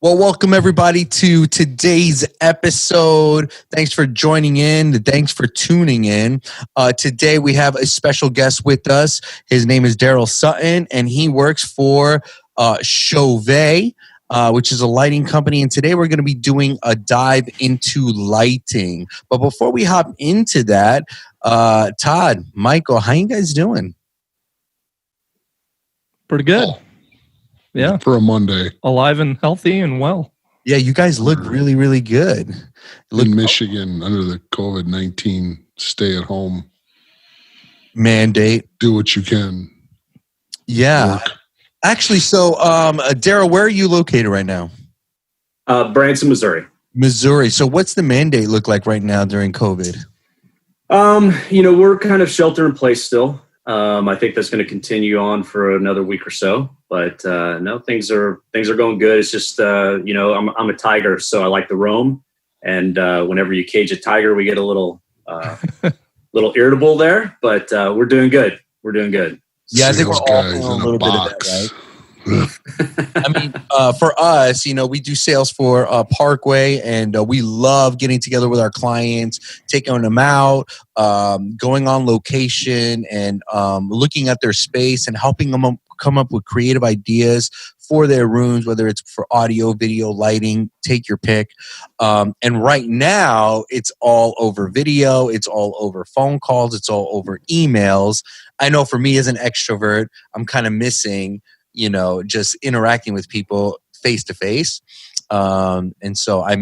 Well, welcome everybody to today's episode. Thanks for joining in. Thanks for tuning in. Today we have a special guest with us. His name is Daryl Sutton, and he works for Chauvet, which is a lighting company. And today we're going to be doing a dive into lighting. But before we hop into that, Todd, Michael, how you guys doing? Pretty good. Yeah. For a Monday. Alive and healthy and well. Yeah, you guys look really, really good. In Michigan, under the COVID-19 stay-at-home mandate. Do what you can. Yeah. Work. Actually, so, Daryl, where are you located right now? Branson, Missouri. Missouri. So what's the mandate look like right now during COVID? We're kind of shelter in place still. I think that's going to continue on for another week or so. But no, things are going good. It's just I'm a tiger, so I like to roam. And whenever you cage a tiger, we get a little irritable there. But we're doing good. We're doing good. Yeah, I think we're all feeling a little bit of that, right? I mean, for us, we do sales for Parkway, and we love getting together with our clients, taking them out, going on location, and looking at their space and helping them come up with creative ideas for their rooms, whether it's for audio, video, lighting, take your pick. And right now, it's all over video, it's all over phone calls, it's all over emails. I know for me as an extrovert, I'm kind of missing just interacting with people face to face. And so I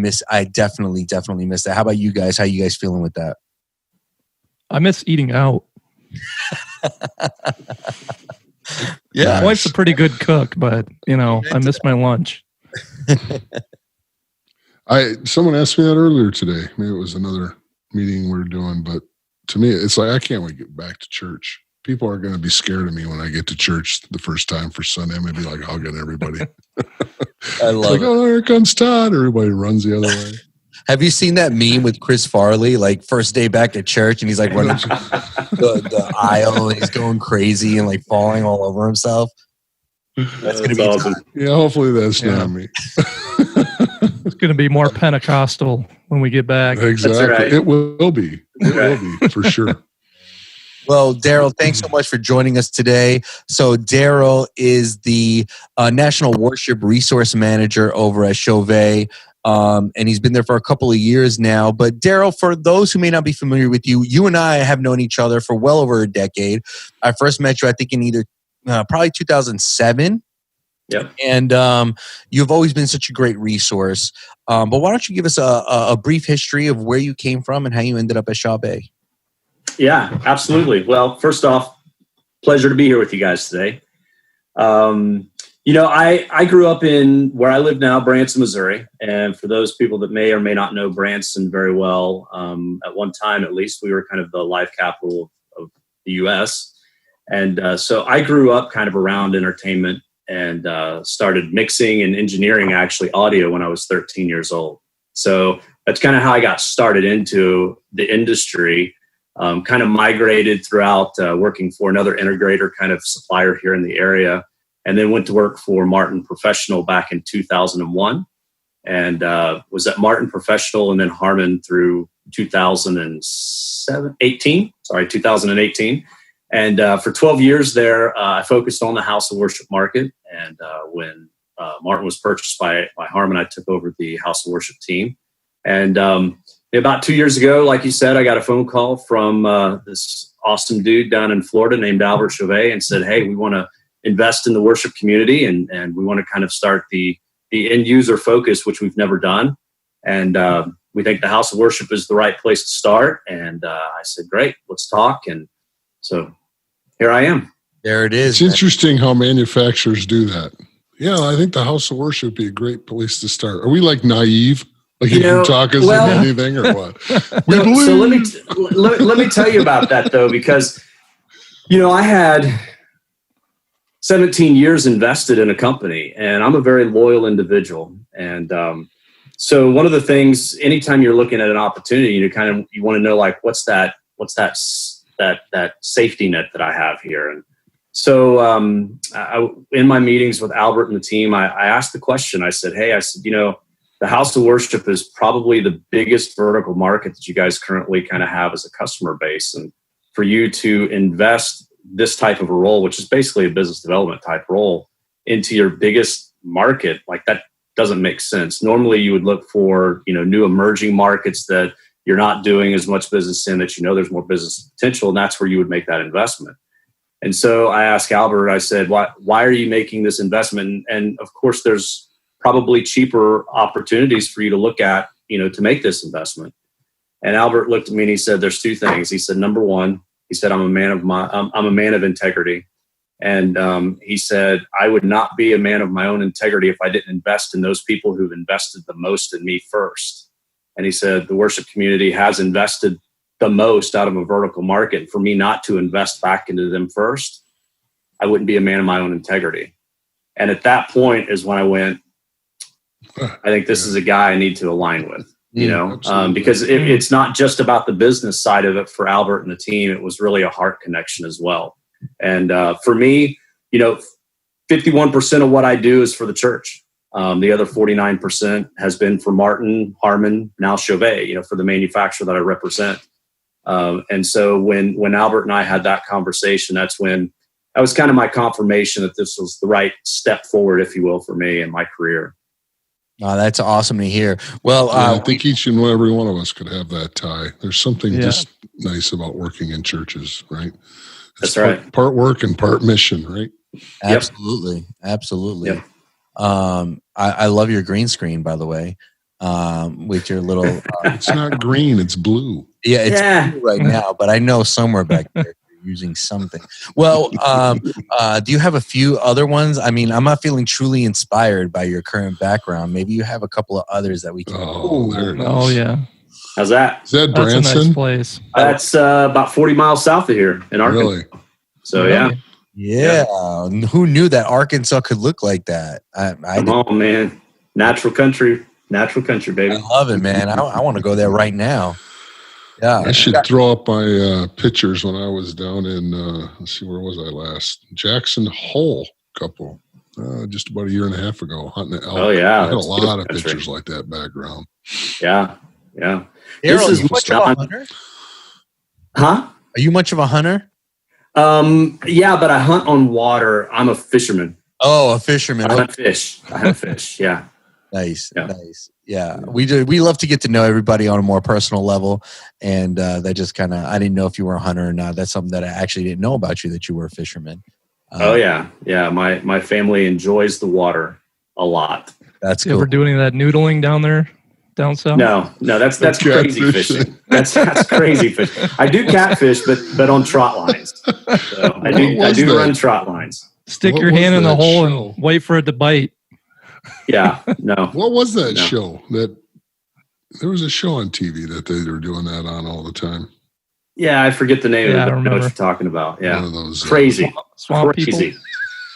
definitely miss that. How about you guys? How you guys feeling with that? I miss eating out. Yeah. My wife's a pretty good cook, but I miss my lunch. Someone asked me that earlier today. Maybe it was another meeting we were doing, but to me, it's like, I can't wait to get back to church. People are going to be scared of me when I get to church the first time for Sunday. I'm going to be like hugging everybody. I love it. Oh, here comes Todd. Everybody runs the other way. Have you seen that meme with Chris Farley, like first day back at church, and he's like running the aisle, and he's going crazy and like falling all over himself? That's going to be awesome. Yeah, hopefully that's not me. It's going to be more Pentecostal when we get back. Exactly. Right. It will be. It will be, for sure. Well, Daryl, thanks so much for joining us today. So Daryl is the National Worship Resource Manager over at Chauvet, and he's been there for a couple of years now. But Daryl, for those who may not be familiar with you, you and I have known each other for well over a decade. I first met you, I think, in either probably 2007. Yep. And you've always been such a great resource. But why don't you give us a brief history of where you came from and how you ended up at Chauvet? Yeah, absolutely. Well, first off, pleasure to be here with you guys today. I grew up in where I live now, Branson, Missouri. And for those people that may or may not know Branson very well, at one time at least, we were kind of the live capital of the U.S. And so I grew up kind of around entertainment and started mixing and engineering actually audio when I was 13 years old. So that's kind of how I got started into the industry. Kind of migrated throughout working for another integrator kind of supplier here in the area, and then went to work for Martin Professional back in 2001, and was at Martin Professional and then Harman through 2018. And for 12 years there, I focused on the House of Worship market. And when Martin was purchased by Harman, I took over the House of Worship team. And about 2 years ago, like you said, I got a phone call from this awesome dude down in Florida named Albert Chauvet and said, hey, we want to invest in the worship community and we want to kind of start the end user focus, which we've never done. And we think the House of Worship is the right place to start. And I said, great, let's talk. And so here I am. There it is. It's interesting how manufacturers do that. Yeah, I think the House of Worship would be a gret place to start. Are we like naive? Like you can talk us into anything or what? So let me tell you about that though, because I had 17 years invested in a company, and I'm a very loyal individual. And so one of the things, anytime you're looking at an opportunity, you want to know like what's that safety net that I have here. So in my meetings with Albert and the team, I asked the question. I said, the house of worship is probably the biggest vertical market that you guys currently kind of have as a customer base. And for you to invest this type of a role, which is basically a business development type role, into your biggest market, like that doesn't make sense. Normally you would look for, new emerging markets that you're not doing as much business in, that there's more business potential, and that's where you would make that investment. And so I asked Albert, I said, why are you making this investment? And of course, there's probably cheaper opportunities for you to look at, to make this investment. And Albert looked at me and he said, there's two things. He said, number one, he said, I'm a man of integrity. And he said, I would not be a man of my own integrity if I didn't invest in those people who've invested the most in me first. And he said, the worship community has invested the most out of a vertical market. For me not to invest back into them first, I wouldn't be a man of my own integrity. And at that point is when I went, I think this is a guy I need to align with, because it's not just about the business side of it for Albert and the team. It was really a heart connection as well. And for me, 51% of what I do is for the church. The other 49% has been for Martin, Harmon, now Chauvet, for the manufacturer that I represent. And so when Albert and I had that conversation, that was kind of my confirmation that this was the right step forward, if you will, for me in my career. Oh, that's awesome to hear. Well, I think each and every one of us could have that tie. There's something just nice about working in churches, right? That's right. Part work and part mission, right? Absolutely. Yep. Absolutely. Yep. I love your green screen, by the way, with your little... it's not green, it's blue. Yeah, it's blue right now, but I know somewhere back there you're using something. Well, do you have a few other ones? I mean, I'm not feeling truly inspired by your current background. Maybe you have a couple of others that we can... Oh, yeah. How's that? Is that Branson? That's a nice place. That's about 40 miles south of here in Arkansas. Really? So, Yeah. Who knew that Arkansas could look like that? Come on, man. Natural country, baby. I love it, man. I want to go there right now. Yeah. I should throw up my pictures when I was down in, let's see, where was I last? Jackson Hole couple, just about a year and a half ago, hunting elk. Oh, yeah. I had a lot of pictures like that background. Yeah. Darryl, are you much of a hunter? Huh? Are you much of a hunter? Yeah, but I hunt on water. I'm a fisherman. Oh, a fisherman. I hunt fish. Yeah. Nice. Yeah, we do. We love to get to know everybody on a more personal level, and that just kind of, I didn't know if you were a hunter or not. That's something that I actually didn't know about you, that you were a fisherman. Oh yeah. My family enjoys the water a lot. That's you cool. ever do any of that noodling down south? No, that's crazy fishing. That's crazy fishing. I do catfish, but on trot lines. So I do run trot lines. Stick your hand in the hole and wait for it to bite. Yeah, no. What was that show? There was a show on TV that they were doing that on all the time. Yeah, I forget the name of it. I don't know what you're talking about. Yeah, one of those, crazy. Swamp crazy.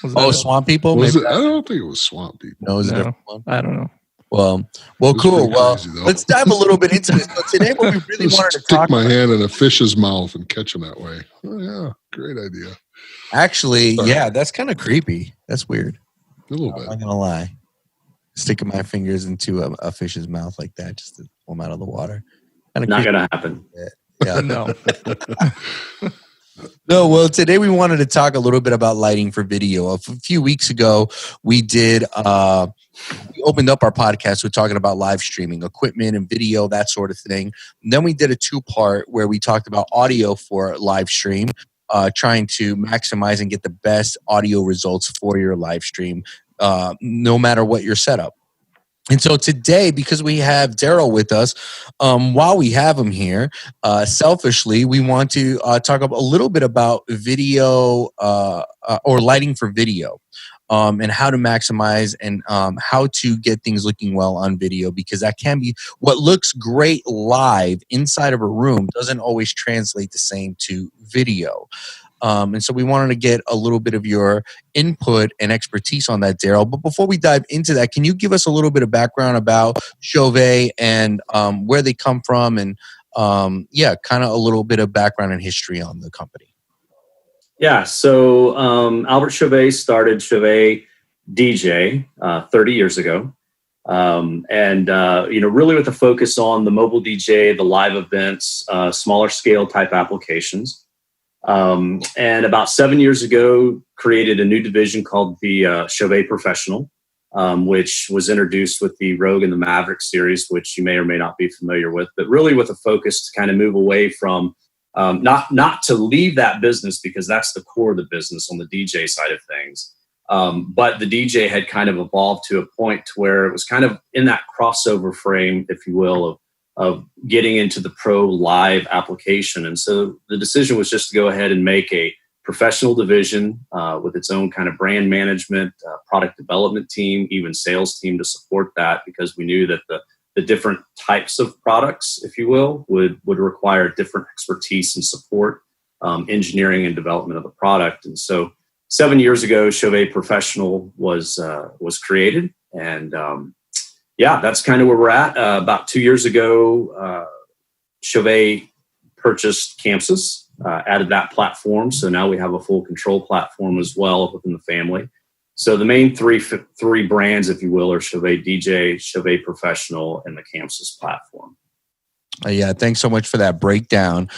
People? Swamp People? Was it? I don't think it was Swamp People. No, is it a different one? I don't know. Well, cool. Well, let's dive a little bit into this. So today, what we really wanted to talk about. Stick my hand in a fish's mouth and catch them that way. Oh, yeah. Great idea. Actually, yeah, that's kind of creepy. That's weird. A little bit. I'm not going to lie. Sticking my fingers into a fish's mouth like that just to pull them out of the water. Not going to happen. Yeah. No. No, well, today we wanted to talk a little bit about lighting for video. A few weeks ago, we opened up our podcast with talking about live streaming, equipment and video, that sort of thing. And then we did a 2-part where we talked about audio for live stream, trying to maximize and get the best audio results for your live stream, no matter what your setup. And so today, because we have Daryl with us, while we have him here, selfishly, we want to talk a little bit about video or lighting for video, and how to maximize and how to get things looking well on video, because that can be what looks great live inside of a room doesn't always translate the same to video. And so we wanted to get a little bit of your input and expertise on that, Daryl. But before we dive into that, can you give us a little bit of background about Chauvet and where they come from, and kind of a little bit of background and history on the company? Yeah. So Albert Chauvet started Chauvet DJ 30 years ago. Really with a focus on the mobile DJ, the live events, smaller scale type applications. And about 7 years ago, created a new division called the Chauvet Professional, which was introduced with the Rogue and the Maverick series, which you may or may not be familiar with, but really with a focus to kind of move away from not to leave that business, because that's the core of the business on the DJ side of things. But the DJ had kind of evolved to a point where it was kind of in that crossover frame, if you will, of getting into the pro live application. And so the decision was just to go ahead and make a professional division with its own kind of brand management, product development team, even sales team to support that, because we knew that the different types of products, if you will, would require different expertise and support, engineering and development of the product. And so 7 years ago, Chauvet Professional was created. And that's kind of where we're at. About 2 years ago, Chauvet purchased Campsys, added that platform. So now we have a full control platform as well within the family. So the main three brands, if you will, are Chauvet DJ, Chauvet Professional, and the Campsys platform. Yeah, thanks so much for that breakdown,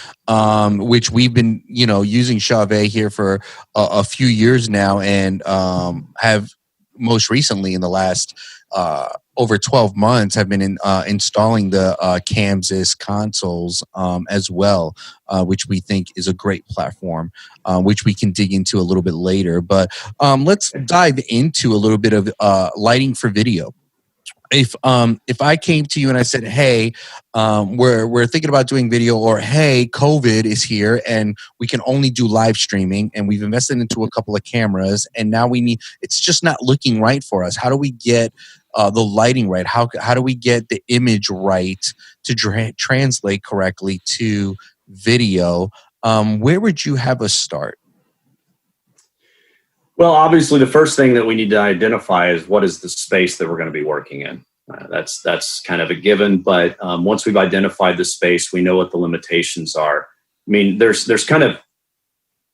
which we've been, using Chauvet here for a few years now, and have most recently in the last over 12 months have been installing the Campsys consoles as well, which we think is a great platform, which we can dig into a little bit later. But let's dive into a little bit of lighting for video. If I came to you and I said, hey, we're thinking about doing video, or hey, COVID is here and we can only do live streaming, and we've invested into a couple of cameras, and now it's just not looking right for us. How do we get the lighting right? How do we get the image right to translate correctly to video? Where would you have us start? Well, obviously, the first thing that we need to identify is what is the space that we're going to be working in. That's kind of a given. But once we've identified the space, we know what the limitations are. I mean, there's kind of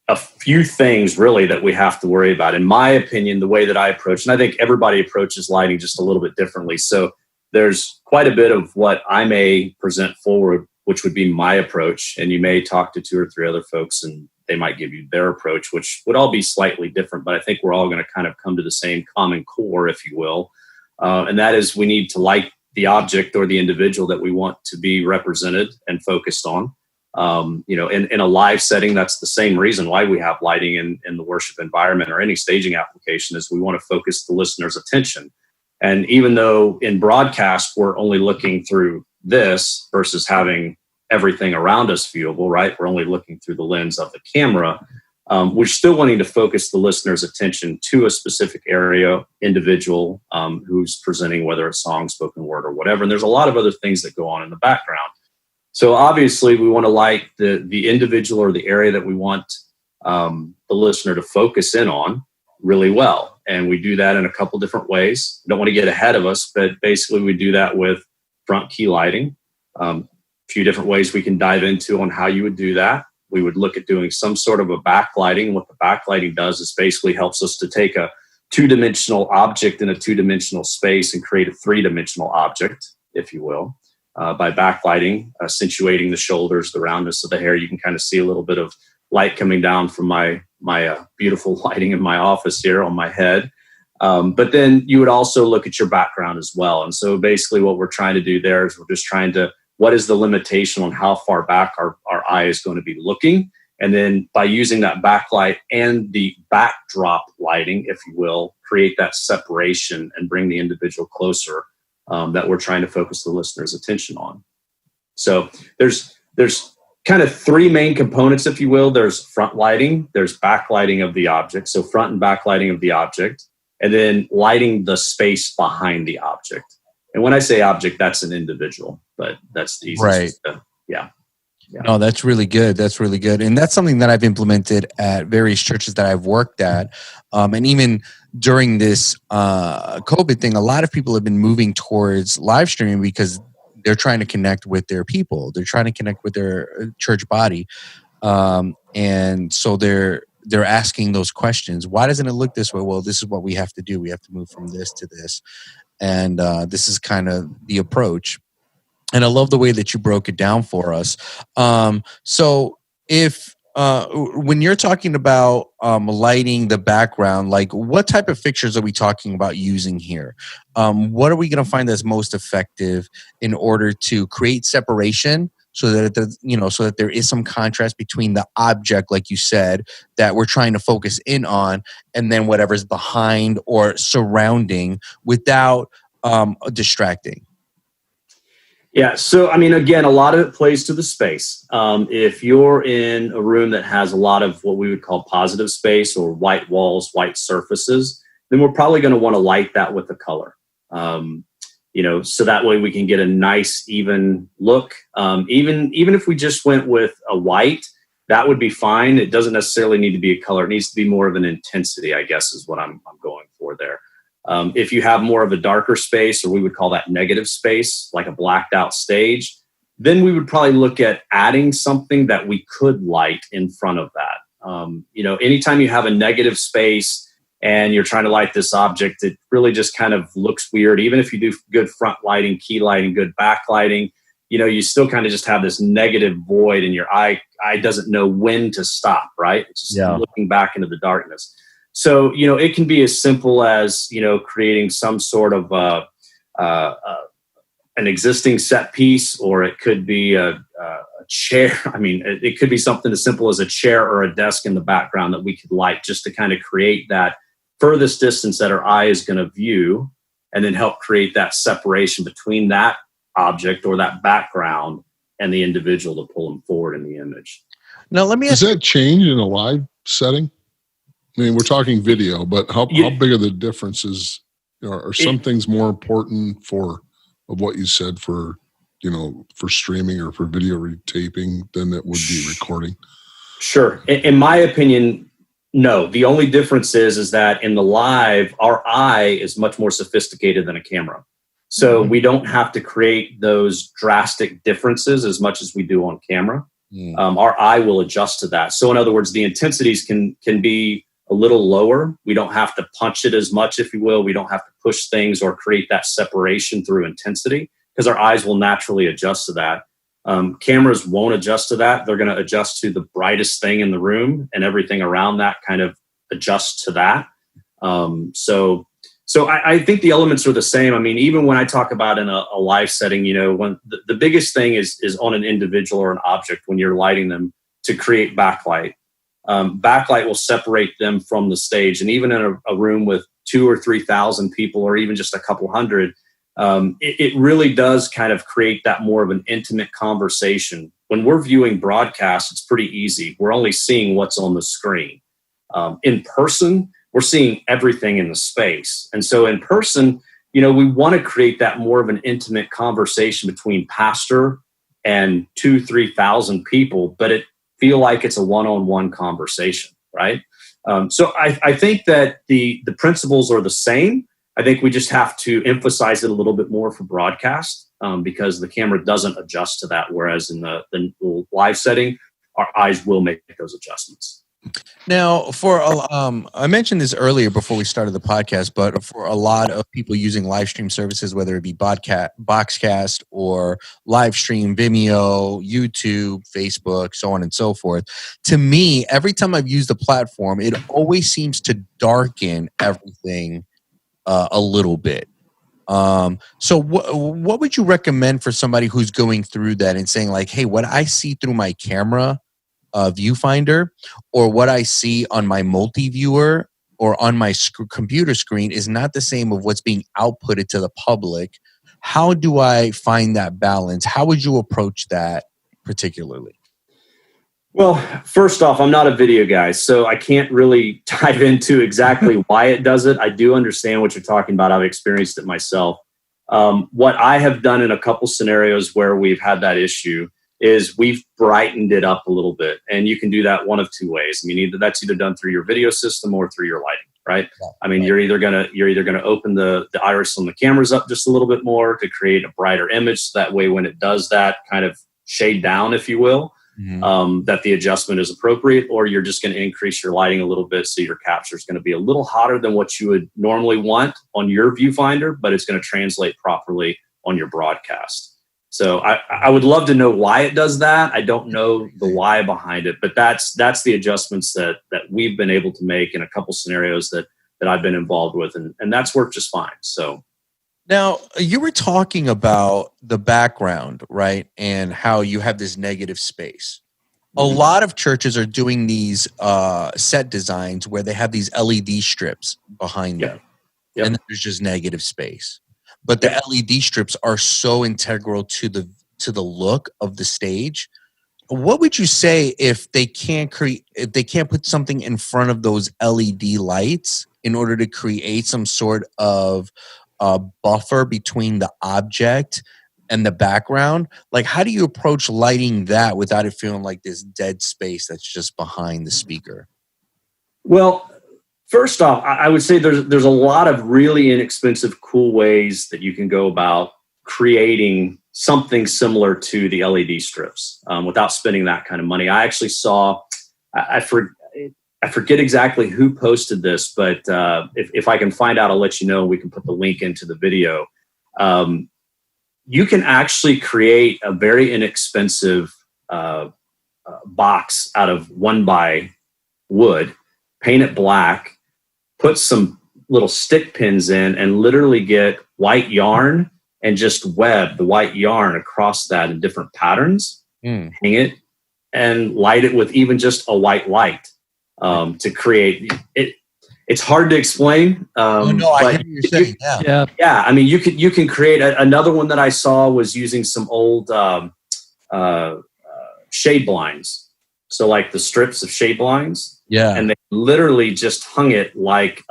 a few things really that we have to worry about. In my opinion, the way that I approach, and I think everybody approaches lighting just a little bit differently. So there's quite a bit of what I may present forward, which would be my approach. And you may talk to 2 or 3 other folks and they might give you their approach, which would all be slightly different, but I think we're all going to kind of come to the same common core, if you will. And that is, we need to light the object or the individual that we want to be represented and focused on. In a live setting, that's the same reason why we have lighting in the worship environment or any staging application, is we want to focus the listener's attention. And even though in broadcast, we're only looking through this versus having everything around us viewable, right? We're only looking through the lens of the camera. We're still wanting to focus the listener's attention to a specific area, individual who's presenting, whether it's song, spoken word, or whatever. And there's a lot of other things that go on in the background. So obviously, we want to light the individual or the area that we want the listener to focus in on really well. And we do that in a couple different ways. Don't want to get ahead of us, but basically we do that with front key lighting. Few different ways we can dive into on how you would do that. We would look at doing some sort of a backlighting. What the backlighting does is basically helps us to take a 2-dimensional object in a 2-dimensional space and create a 3-dimensional object, if you will. By backlighting, accentuating the shoulders, the roundness of the hair. You can kind of see a little bit of light coming down from my beautiful lighting in my office here on my head. But then you would also look at your background as well. And so basically what we're trying to do there is we're just trying to, what is the limitation on how far back our eye is going to be looking? And then by using that backlight and the backdrop lighting, if you will, create that separation and bring the individual closer that we're trying to focus the listener's attention on. So there's kind of 3 main components, if you will. There's front lighting, there's backlighting of the object. So front and backlighting of the object, and then lighting the space behind the object. And when I say object, that's an individual, but that's the easiest. Right. Yeah. No, that's really good. That's really good. And that's something that I've implemented at various churches that I've worked at. And even during this COVID thing, a lot of people have been moving towards live streaming because they're trying to connect with their people. They're trying to connect with their church body. And so they're they're asking those questions. Why doesn't it look this way? Well, this is what we have to do. We have to move from this to this. And this is kind of the approach. And I love the way that you broke it down for us. So if when you're talking about lighting the background, like what type of fixtures are we talking about using here? What are we going to find that's most effective in order to create separation so that there is some contrast between the object, like you said, that we're trying to focus in on, and then whatever's behind or surrounding without distracting? Yeah. So, I mean, again, a lot of it plays to the space. If you're in a room that has a lot of what we would call positive space or white walls, white surfaces, then we're probably going to want to light that with a color. So that way we can get a nice, even look. Even if we just went with a white, that would be fine. It doesn't necessarily need to be a color. It needs to be more of an intensity, I guess, is what I'm going for there. If you have more of a darker space, or we would call that negative space, like a blacked out stage, then we would probably look at adding something that we could light in front of that. Anytime you have a negative space and you're trying to light this object, it really just kind of looks weird. Even if you do good front lighting, key lighting, good backlighting, you still kind of just have this negative void, and your eye doesn't know when to stop, right? It's just looking back into the darkness. So, it can be as simple as, creating some sort of an existing set piece, or it could be a chair. I mean, it could be something as simple as a chair or a desk in the background that we could light, just to kind of create that furthest distance that our eye is going to view, and then help create that separation between that object or that background and the individual to pull them forward in the image. Now, let me ask. Does that change in a live setting? I mean, we're talking video, but how big are the differences? Are some things more important of what you said for streaming or for video retaping than it would be recording? Sure. In my opinion, no. The only difference is that in the live, our eye is much more sophisticated than a camera. So we don't have to create those drastic differences as much as we do on camera. Our eye will adjust to that. So in other words, the intensities can be a little lower. We don't have to punch it as much, if you will. We don't have to push things or create that separation through intensity, because our eyes will naturally adjust to that. Cameras won't adjust to that. They're going to adjust to the brightest thing in the room, and everything around that kind of adjusts to that. So I think the elements are the same. I mean, even when I talk about in a live setting, when the biggest thing is on an individual or an object when you're lighting them, to create backlight. Backlight will separate them from the stage. And even in a room with 2,000 or 3,000 people, or even just a couple hundred, it really does kind of create that more of an intimate conversation. When we're viewing broadcasts, it's pretty easy. We're only seeing what's on the screen. In person, we're seeing everything in the space. And so in person, we want to create that more of an intimate conversation between pastor and 2,000, 3,000 people, but it feel like it's a one-on-one conversation, right? So I think that the principles are the same. I think we just have to emphasize it a little bit more for broadcast, because the camera doesn't adjust to that, whereas in the live setting, our eyes will make those adjustments. Now, I mentioned this earlier before we started the podcast, but for a lot of people using live stream services, whether it be Boxcast or live stream, Vimeo, YouTube, Facebook, so on and so forth, to me, every time I've used the platform, it always seems to darken everything a little bit. So what would you recommend for somebody who's going through that and saying like, hey, what I see through my camera viewfinder or what I see on my multi-viewer or on my computer screen is not the same of what's being outputted to the public. How do I find that balance? How would you approach that particularly? Well, first off, I'm not a video guy, so I can't really dive into exactly why it does it. I do understand what you're talking about. I've experienced it myself. What I have done in a couple scenarios where we've had that issue is we've brightened it up a little bit. And you can do that one of two ways. I mean, that's either done through your video system or through your lighting, right? Yeah, I mean, you're either gonna open the iris on the cameras up just a little bit more to create a brighter image. So that way, when it does that, kind of shade down, if you will. that the adjustment is appropriate, or you're just going to increase your lighting a little bit so your capture is going to be a little hotter than what you would normally want on your viewfinder, but it's going to translate properly on your broadcast. So I would love to know why it does that. I don't know the why behind it, but that's the adjustments that we've been able to make in a couple scenarios that I've been involved with, and that's worked just fine. So now you were talking about the background, right? And how you have this negative space. A lot of churches are doing these set designs where they have these LED strips behind them, and there's just negative space. But the LED strips are so integral to the look of the stage. What would you say if they can't put something in front of those LED lights in order to create some sort of buffer between the object and the background? Like, how do you approach lighting that without it feeling like this dead space that's just behind the speaker? Well, first off, I would say there's a lot of really inexpensive, cool ways that you can go about creating something similar to the LED strips without spending that kind of money. I actually saw, I forget exactly who posted this, but if I can find out, I'll let you know. We can put the link into the video. You can actually create a very inexpensive box out of 1x wood, paint it black, put some little stick pins in, and literally get white yarn and just web the white yarn across that in different patterns, hang it, and light it with even just a white light to create it. It's hard to explain. I hear what you're saying. Yeah. I mean, you can create another one that I saw was using some old shade blinds. So like the strips of shade blinds. Yeah. And they literally just hung it like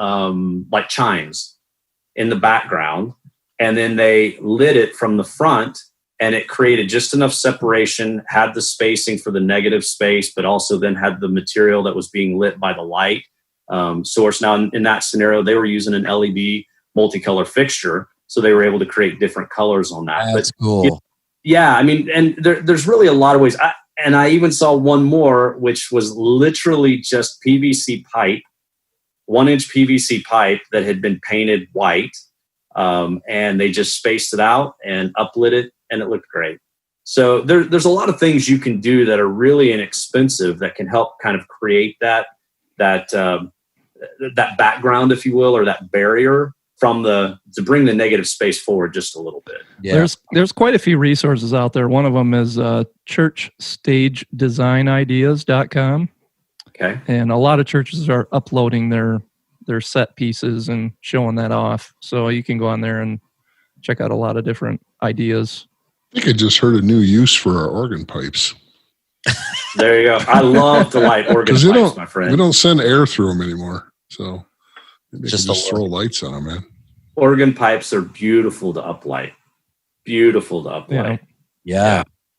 chimes in the background. And then they lit it from the front, and it created just enough separation, had the spacing for the negative space, but also then had the material that was being lit by the light source. Now, in that scenario, they were using an LED multicolor fixture, so they were able to create different colors on that. That's cool. Yeah, I mean, and there's really a lot of ways. And I even saw one more, which was literally just PVC pipe, 1-inch PVC pipe that had been painted white. And they just spaced it out and uplit it, and it looked great. So there's a lot of things you can do that are really inexpensive that can help kind of create that background, if you will, or that barrier to bring the negative space forward just a little bit. Yeah. There's quite a few resources out there. One of them is churchstagedesignIdeas.com. Okay. And a lot of churches are uploading their set pieces and showing that off. So you can go on there and check out a lot of different ideas. I think I just heard a new use for our organ pipes. There you go. I love to light organ pipes, my friend. We don't send air through them anymore. So maybe just throw lights on them, man. Organ pipes are beautiful to uplight. Yeah,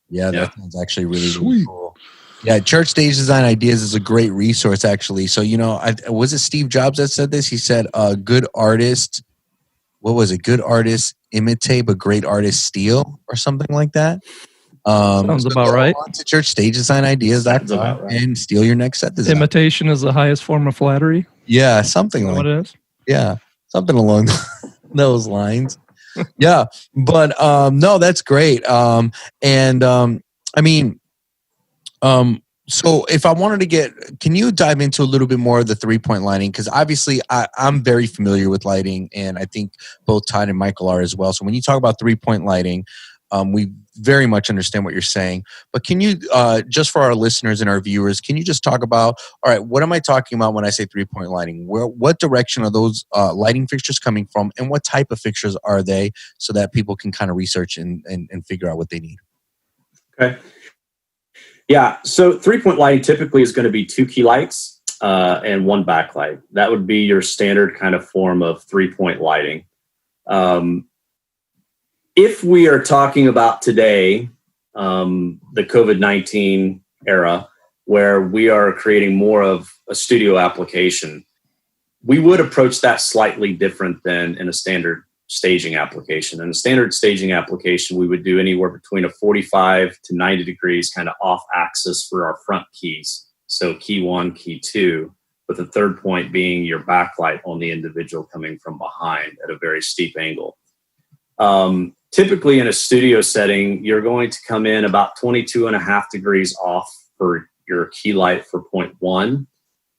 that sounds actually really cool. Yeah, Church Stage Design Ideas is a great resource, actually. So, was it Steve Jobs that said this? He said, good artist, what was it? Good artists imitate, but great artists steal, or something like that. Sounds about right. To churchstagedesignIdeas.com and steal your next set design. Imitation is the highest form of flattery. Yeah, something like what it is. Yeah, something along those lines. Yeah, but no, that's great. So if I wanted to can you dive into a little bit more of the 3-point lighting? Because obviously I'm very familiar with lighting, and I think both Todd and Michael are as well. So when you talk about 3-point lighting, we very much understand what you're saying. But can you, just for our listeners and our viewers, can you just talk about, all right, what am I talking about when I say 3-point lighting? What direction are those lighting fixtures coming from, and what type of fixtures are they, so that people can kind of research and figure out what they need? Okay. Yeah, so 3-point lighting typically is going to be 2 key lights and 1 backlight. That would be your standard kind of form of 3-point lighting. If we are talking about today, the COVID-19 era, where we are creating more of a studio application, we would approach that slightly different than in a standard staging application. In a standard staging application, we would do anywhere between a 45 to 90 degrees kind of off axis for our front keys. So key 1, key 2, with the third point being your backlight on the individual coming from behind at a very steep angle. Typically in a studio setting, you're going to come in about 22.5 degrees off for your key light for point 1.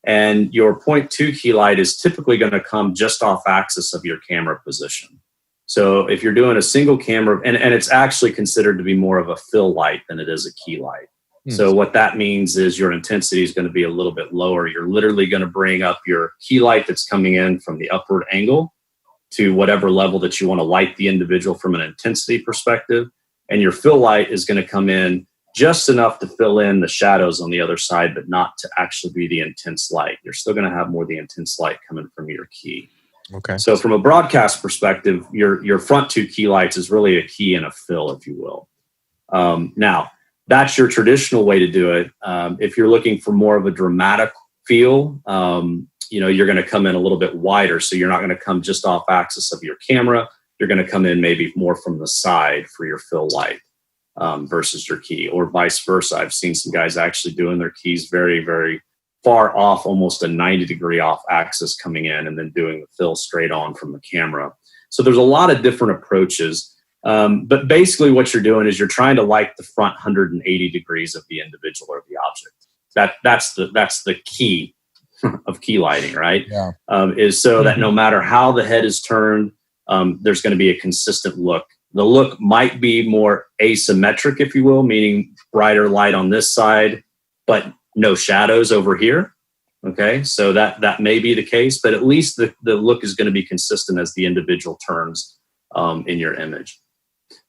And your point 2 key light is typically going to come just off axis of your camera position. So if you're doing a single camera, and it's actually considered to be more of a fill light than it is a key light. So what that means is your intensity is going to be a little bit lower. You're literally going to bring up your key light that's coming in from the upward angle to whatever level that you want to light the individual from an intensity perspective. And your fill light is going to come in just enough to fill in the shadows on the other side, but not to actually be the intense light. You're still going to have more of the intense light coming from your key. Okay. So from a broadcast perspective, your front 2 key lights is really a key and a fill, if you will. Now, that's your traditional way to do it. If you're looking for more of a dramatic feel, you're going to come in a little bit wider. So you're not going to come just off axis of your camera. You're going to come in maybe more from the side for your fill light versus your key, or vice versa. I've seen some guys actually doing their keys very, very far off, almost a 90 degree off axis coming in, and then doing the fill straight on from the camera. So there's a lot of different approaches. But basically what you're doing is you're trying to light the front 180 degrees of the individual or the object. That's the key of key lighting, right? Yeah. Is so that no matter how the head is turned, there's going to be a consistent look. The look might be more asymmetric, if you will, meaning brighter light on this side, but no shadows over here. Okay, so that may be the case, but at least the look is going to be consistent as the individual turns in your image.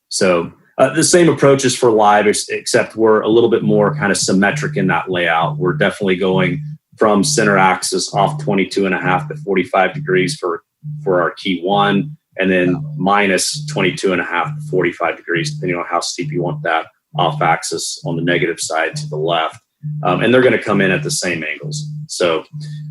So the same approach is for live, except we're a little bit more kind of symmetric in that layout. We're definitely going from center axis off 22.5 to 45 degrees for our key 1, and then minus 22.5 to 45 degrees, depending on how steep you want that off axis on the negative side to the left. And they're going to come in at the same angles. So,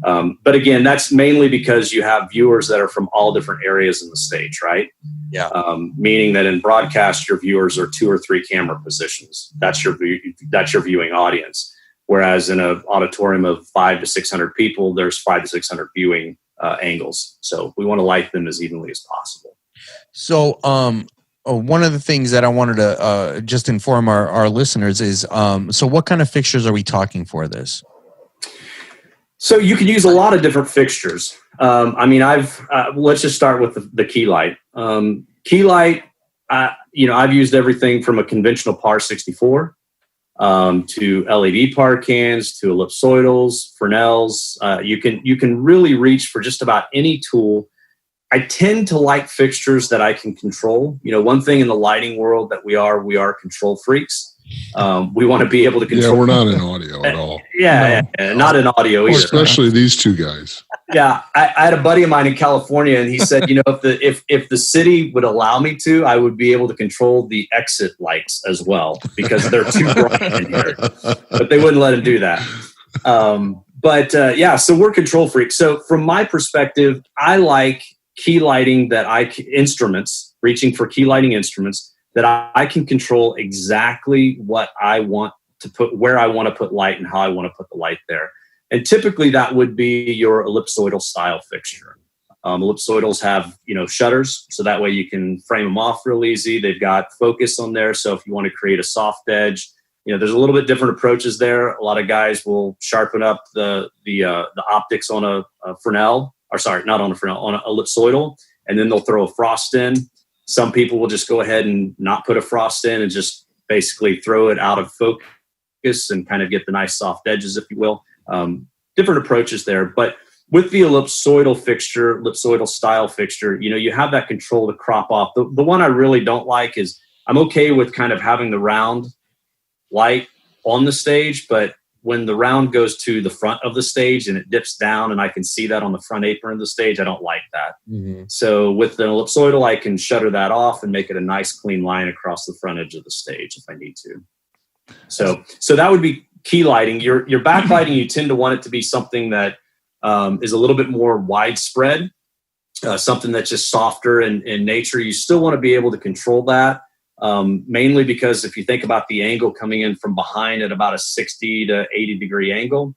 but again, that's mainly because you have viewers that are from all different areas in the stage, right? Yeah. Meaning that in broadcast, your viewers are 2 or 3 camera positions. That's your viewing audience. Whereas in an auditorium of 500 to 600 people, there's 500 to 600 viewing angles. So we want to light them as evenly as possible. So, one of the things that I wanted to just inform our listeners is, so what kind of fixtures are we talking for this? So you could use a lot of different fixtures. Let's just start with the key light. Key light, I've used everything from a conventional PAR 64 to LED par cans, to ellipsoidals, Fresnels. You can really reach for just about any tool. I tend to like fixtures that I can control. One thing in the lighting world that we are control freaks. We want to be able to control. Yeah, we're not in audio at all. Yeah, not in audio either. Especially these two guys. Yeah, I had a buddy of mine in California, and he said, if the city would allow me to, I would be able to control the exit lights as well, because they're too bright in here. But they wouldn't let him do that. So we're control freaks. So from my perspective, I like key lighting instruments, reaching for key lighting instruments that I can control exactly what I want to put, where I want to put light, and how I want to put the light there. And typically that would be your ellipsoidal style fixture. Ellipsoidals have, shutters, so that way you can frame them off real easy. They've got focus on there, so if you want to create a soft edge, there's a little bit different approaches there. A lot of guys will sharpen up the optics on a Fresnel, or sorry, not on a Fresnel, on an ellipsoidal, and then they'll throw a frost in. Some people will just go ahead and not put a frost in and just basically throw it out of focus and kind of get the nice soft edges, if you will. Different approaches there. But with the ellipsoidal style fixture, you have that control to crop off. The one I really don't like is, I'm okay with kind of having the round light on the stage, but when the round goes to the front of the stage and it dips down and I can see that on the front apron of the stage, I don't like that. Mm-hmm. So with the ellipsoidal, I can shutter that off and make it a nice clean line across the front edge of the stage if I need to. So that would be key lighting. Your backlighting, you tend to want it to be something that is a little bit more widespread. something that's just softer in nature. You still want to be able to control that, mainly because if you think about the angle coming in from behind at about a 60 to 80 degree angle,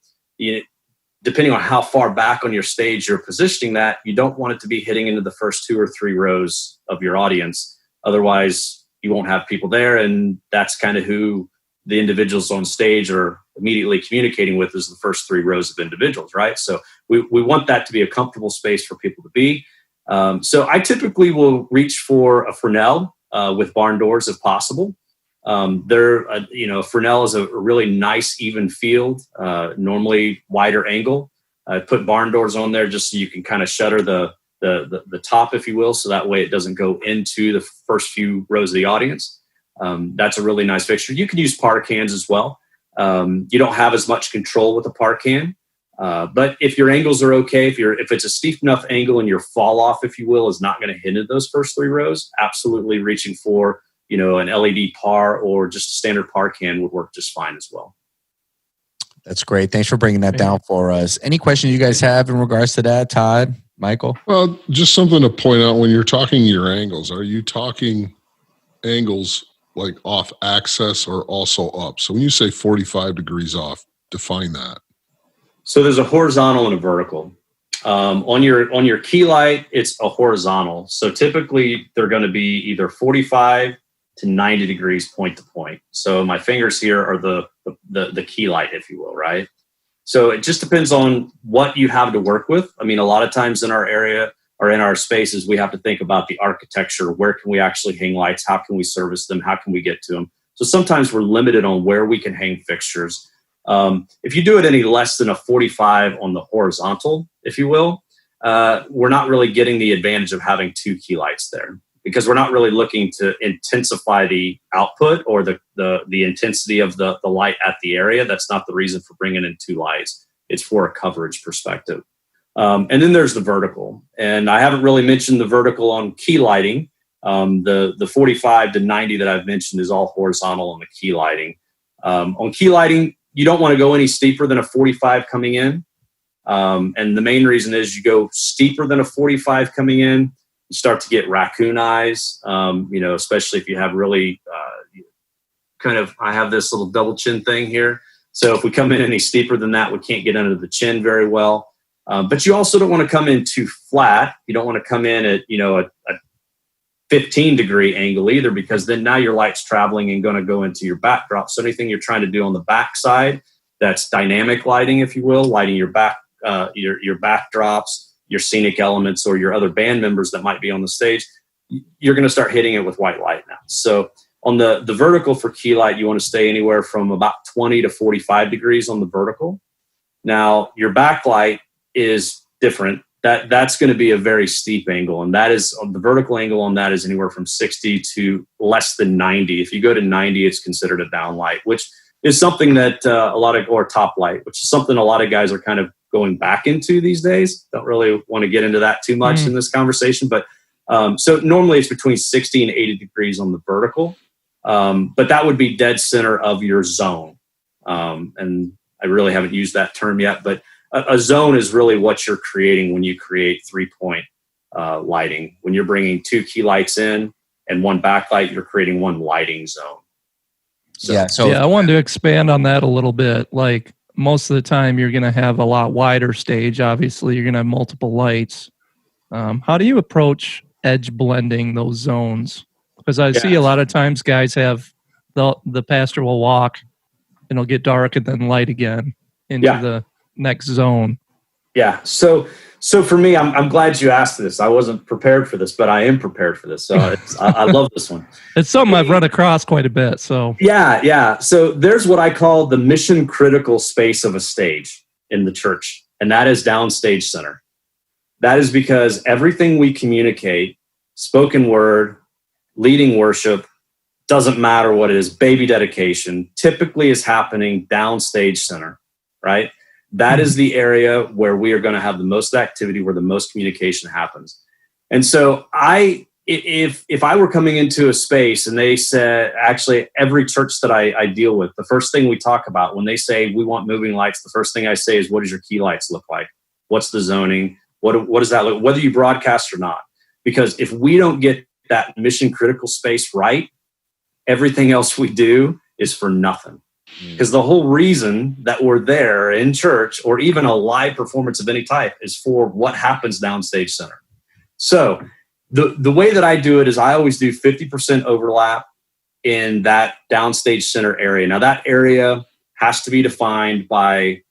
depending on how far back on your stage you're positioning that, you don't want it to be hitting into the first 2 or 3 rows of your audience. Otherwise, you won't have people there, and that's kind of who the individuals on stage are immediately communicating with, is the first 3 rows of individuals, right? So we want that to be a comfortable space for people to be. So I typically will reach for a Fresnel with barn doors if possible. Fresnel is a really nice even field, normally wider angle. I put barn doors on there just so you can kind of shutter the top, if you will, so that way it doesn't go into the first few rows of the audience. That's a really nice fixture. You can use par cans as well. You don't have as much control with a par can, but if your angles are okay, if it's a steep enough angle and your fall off, if you will, is not going to hit into those first 3 rows, absolutely reaching for an LED par or just a standard par can would work just fine as well. That's great. Thanks for bringing that down for us. Any questions you guys have in regards to that, Todd, Michael? Well, just something to point out when you're talking your angles. Are you talking angles like off axis or also up? So when you say 45 degrees off, define that. So there's a horizontal and a vertical. On your key light, it's a horizontal. So typically they're going to be either 45 to 90 degrees point to point. So my fingers here are the key light, if you will, right? So it just depends on what you have to work with. I mean, a lot of times in our area or in our spaces, we have to think about the architecture. Where can we actually hang lights? How can we service them? How can we get to them? So sometimes we're limited on where we can hang fixtures. If you do it any less than a 45 on the horizontal, if you will, we're not really getting the advantage of having 2 key lights there, because we're not really looking to intensify the output or the intensity of the light at the area. That's not the reason for bringing in 2 lights. It's for a coverage perspective. And then there's the vertical. And I haven't really mentioned the vertical on key lighting. The 45 to 90 that I've mentioned is all horizontal on the key lighting. On key lighting, you don't want to go any steeper than a 45 coming in. And the main reason is you go steeper than a 45 coming in, you start to get raccoon eyes, especially if you have really I have this little double chin thing here. So if we come in any steeper than that, we can't get under the chin very well. But you also don't want to come in too flat. You don't want to come in at, a 15 degree angle either, because then now your light's traveling and going to go into your backdrop. So anything you're trying to do on the back side, that's dynamic lighting, if you will, lighting your back, your backdrops, your scenic elements, or your other band members that might be on the stage, you're going to start hitting it with white light now. So on the vertical for key light, you want to stay anywhere from about 20 to 45 degrees on the vertical. Now your backlight is different. That's going to be a very steep angle, and that is the vertical angle on that is anywhere from 60 to less than 90. If you go to 90, it's considered a downlight, which is something that or top light, which is something a lot of guys are kind of going back into these days. Don't really want to get into that too much in this conversation, but so normally it's between 60 and 80 degrees on the vertical, but that would be dead center of your zone. And I really haven't used that term yet, but a zone is really what you're creating when you create 3-point lighting. When you're bringing 2 key lights in and 1 backlight, you're creating 1 lighting zone. So I wanted to expand on that a little bit. Like most of the time, you're going to have a lot wider stage. Obviously, you're going to have multiple lights. How do you approach edge blending those zones? Because I see a lot of times guys have the pastor will walk and it'll get dark and then light again into the next zone. Yeah. So for me, I'm glad you asked this. I wasn't prepared for this, but I am prepared for this. So I love this one. It's something I've run across quite a bit. So yeah. So there's what I call the mission critical space of a stage in the church, and that is downstage center. That is because everything we communicate, spoken word, leading worship, doesn't matter what it is, baby dedication, typically is happening downstage center, right? That is the area where we are going to have the most activity, where the most communication happens. And so if I were coming into a space and they said, actually every church that I deal with, the first thing we talk about when they say we want moving lights, the first thing I say is, what does your key lights look like? What's the zoning? What does that look? Whether you broadcast or not, because if we don't get that mission critical space right, everything else we do is for nothing. Because the whole reason that we're there in church or even a live performance of any type is for what happens downstage center. So the way that I do it is I always do 50% overlap in that downstage center area. Now that area has to be defined by,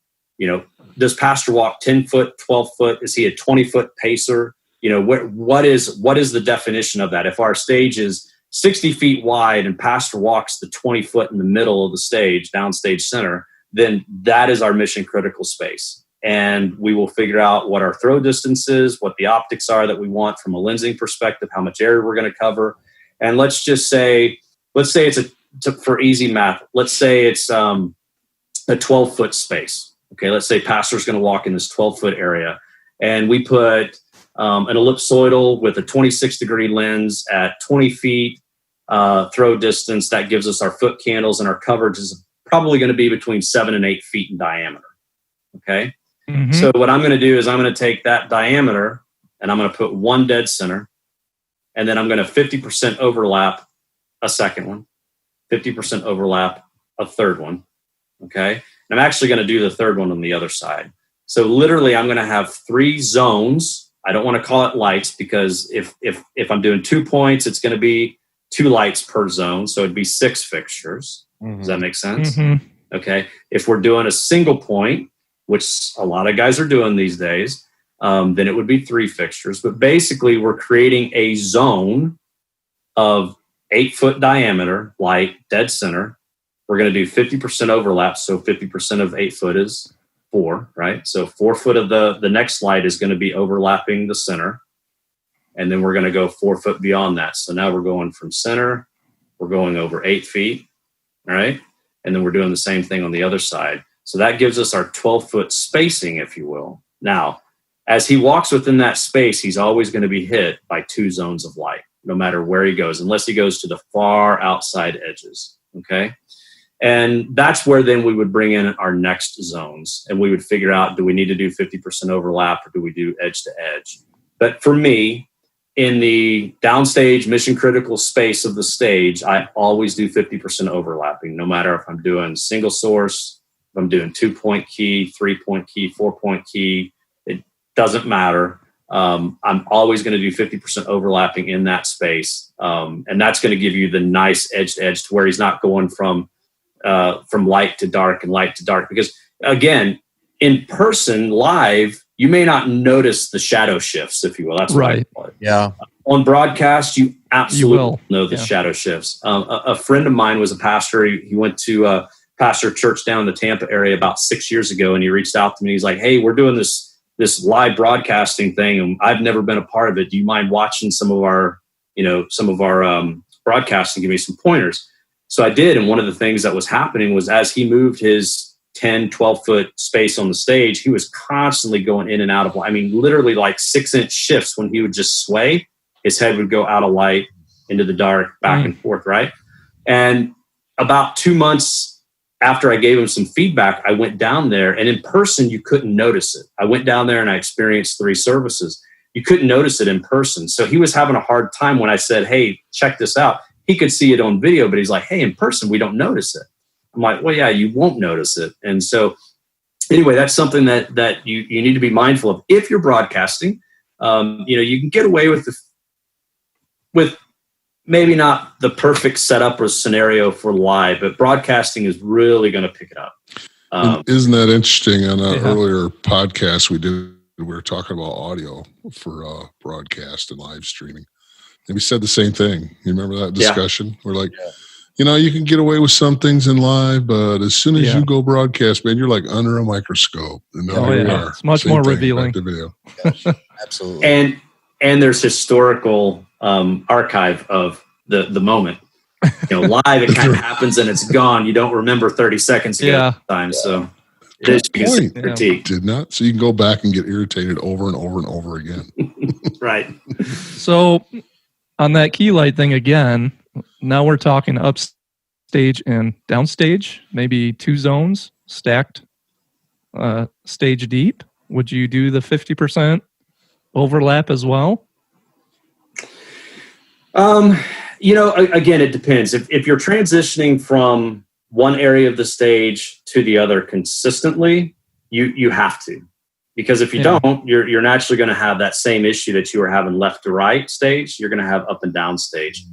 does pastor walk 10 foot, 12 foot? Is he a 20-foot pacer? What is the definition of that? If our stage is 60 feet wide and pastor walks the 20 foot in the middle of the stage, downstage center, then that is our mission critical space. And we will figure out what our throw distance is, what the optics are that we want from a lensing perspective, how much area we're going to cover. And let's say it's for easy math, let's say it's a 12-foot space. Okay, let's say pastor's going to walk in this 12-foot area. And we put an ellipsoidal with a 26-degree lens at 20 feet throw distance. That gives us our foot candles, and our coverage is probably going to be between 7 and 8 feet in diameter. Okay. Mm-hmm. So what I'm going to do is I'm going to take that diameter and I'm going to put one dead center, and then I'm going to 50% overlap a second one, 50% overlap a third one. Okay. And I'm actually going to do the third one on the other side. So literally I'm going to have 3 zones. I don't want to call it lights because if I'm doing 2 points, it's going to be 2 lights per zone. So it'd be 6 fixtures. Mm-hmm. Does that make sense? Mm-hmm. Okay. If we're doing a single point, which a lot of guys are doing these days, then it would be 3 fixtures. But basically we're creating a zone of 8-foot diameter, light, dead center. We're going to do 50% overlap. So 50% of 8 foot is 4, right? So 4 foot of the next light is going to be overlapping the center. And then we're going to go 4 foot beyond that. So now we're going from center, we're going over 8 feet, all right? And then we're doing the same thing on the other side. So that gives us our 12-foot spacing, if you will. Now, as he walks within that space, he's always going to be hit by 2 zones of light, no matter where he goes, unless he goes to the far outside edges, okay? And that's where then we would bring in our next zones, and we would figure out, do we need to do 50% overlap or do we do edge to edge? But for me, in the downstage mission critical space of the stage, I always do 50% overlapping, no matter if I'm doing single source, if I'm doing 2-point key, 3-point key, 4-point key, it doesn't matter. I'm always going to do 50% overlapping in that space. And that's going to give you the nice edge to edge to where he's not going from light to dark and light to dark. Because again, in person, live, you may not notice the shadow shifts, if you will. That's right. What I call it. Yeah. On broadcast, you absolutely know the shadow shifts. A friend of mine was a pastor. He went to pastor church down in the Tampa area about 6 years ago, and he reached out to me. He's like, "Hey, we're doing this live broadcasting thing, and I've never been a part of it. Do you mind watching some of our broadcasts and give me some pointers?" So I did, and one of the things that was happening was as he moved his 10, 12-foot space on the stage, he was constantly going in and out of, literally like 6-inch shifts when he would just sway. His head would go out of light into the dark, back and forth, right? And about 2 months after I gave him some feedback, I went down there, and in person, you couldn't notice it. I went down there and I experienced 3 services. You couldn't notice it in person. So he was having a hard time when I said, "Hey, check this out." He could see it on video, but he's like, "Hey, in person, we don't notice it." I'm like, "Well, yeah, you won't notice it." And so anyway, that's something that you need to be mindful of. If you're broadcasting, you can get away with maybe not the perfect setup or scenario for live, but broadcasting is really going to pick it up. Isn't that interesting? On an earlier podcast we did, we were talking about audio for broadcast and live streaming. And we said the same thing. You remember that discussion? Yeah. We're like, you can get away with some things in live, but as soon as you go broadcast, man, you're like under a microscope. And it's much more revealing. Video. Absolutely. And there's historical archive of the moment. Live, it kind of happens and it's gone. You don't remember 30 seconds ago at the time. So it is critique. Did not. So you can go back and get irritated over and over and over again. Right. So on that key light thing again, now we're talking upstage and downstage, maybe 2 zones stacked stage deep. Would you do the 50% overlap as well? Again, it depends. If you're transitioning from one area of the stage to the other consistently, you have to. Because if you don't, you're naturally going to have that same issue that you were having left to right stage. You're going to have up and down stage.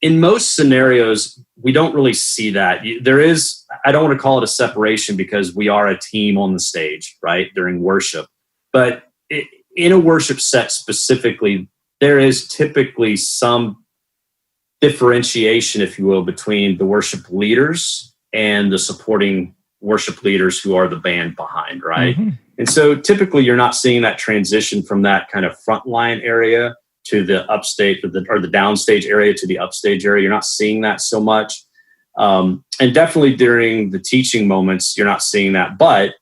In most scenarios, we don't really see that. There is, I don't want to call it a separation because we are a team on the stage, right, during worship. But in a worship set specifically, there is typically some differentiation, if you will, between the worship leaders and the supporting worship leaders who are the band behind, right? Mm-hmm. And so typically you're not seeing that transition from that kind of frontline area to the upstage or the downstage area to the upstage area. You're not seeing that so much. And definitely during the teaching moments, you're not seeing that. But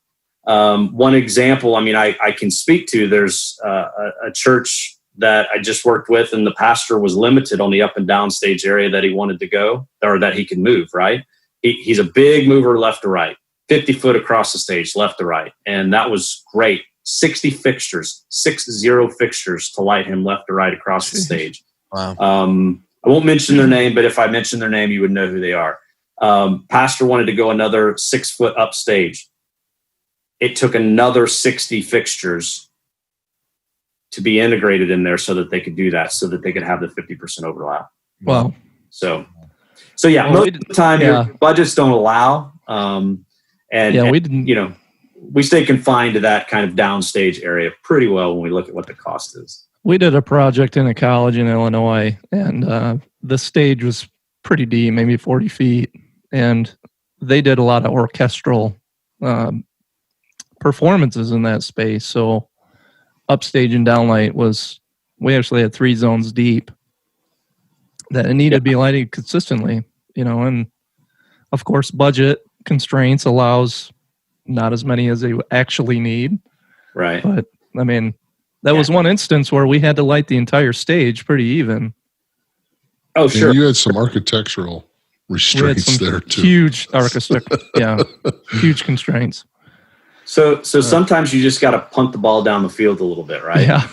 one example, I can speak to, there's a church that I just worked with, and the pastor was limited on the up and down stage area that he wanted to go, or that he can move, right? He's a big mover left to right, 50 foot across the stage, left to right. And that was great. 60 fixtures to light him left to right across the stage. Wow. I won't mention their name, but if I mention their name, you would know who they are. Pastor wanted to go another 6 foot upstage. It took another 60 fixtures to be integrated in there so that they could do that, so that they could have the 50% overlap. Wow. So yeah, most of the time your budgets don't allow. We stay confined to that kind of downstage area pretty well when we look at what the cost is. We did a project in a college in Illinois, and the stage was pretty deep, maybe 40 feet. And they did a lot of orchestral performances in that space. So upstage and downlight we actually had 3 zones deep that it needed to be lighted consistently, and of course budget constraints allows not as many as they actually need. Right. But that was one instance where we had to light the entire stage pretty even. Oh, sure. And you had some architectural restraints there too. Huge huge constraints. So sometimes you just got to punt the ball down the field a little bit, right? Yeah.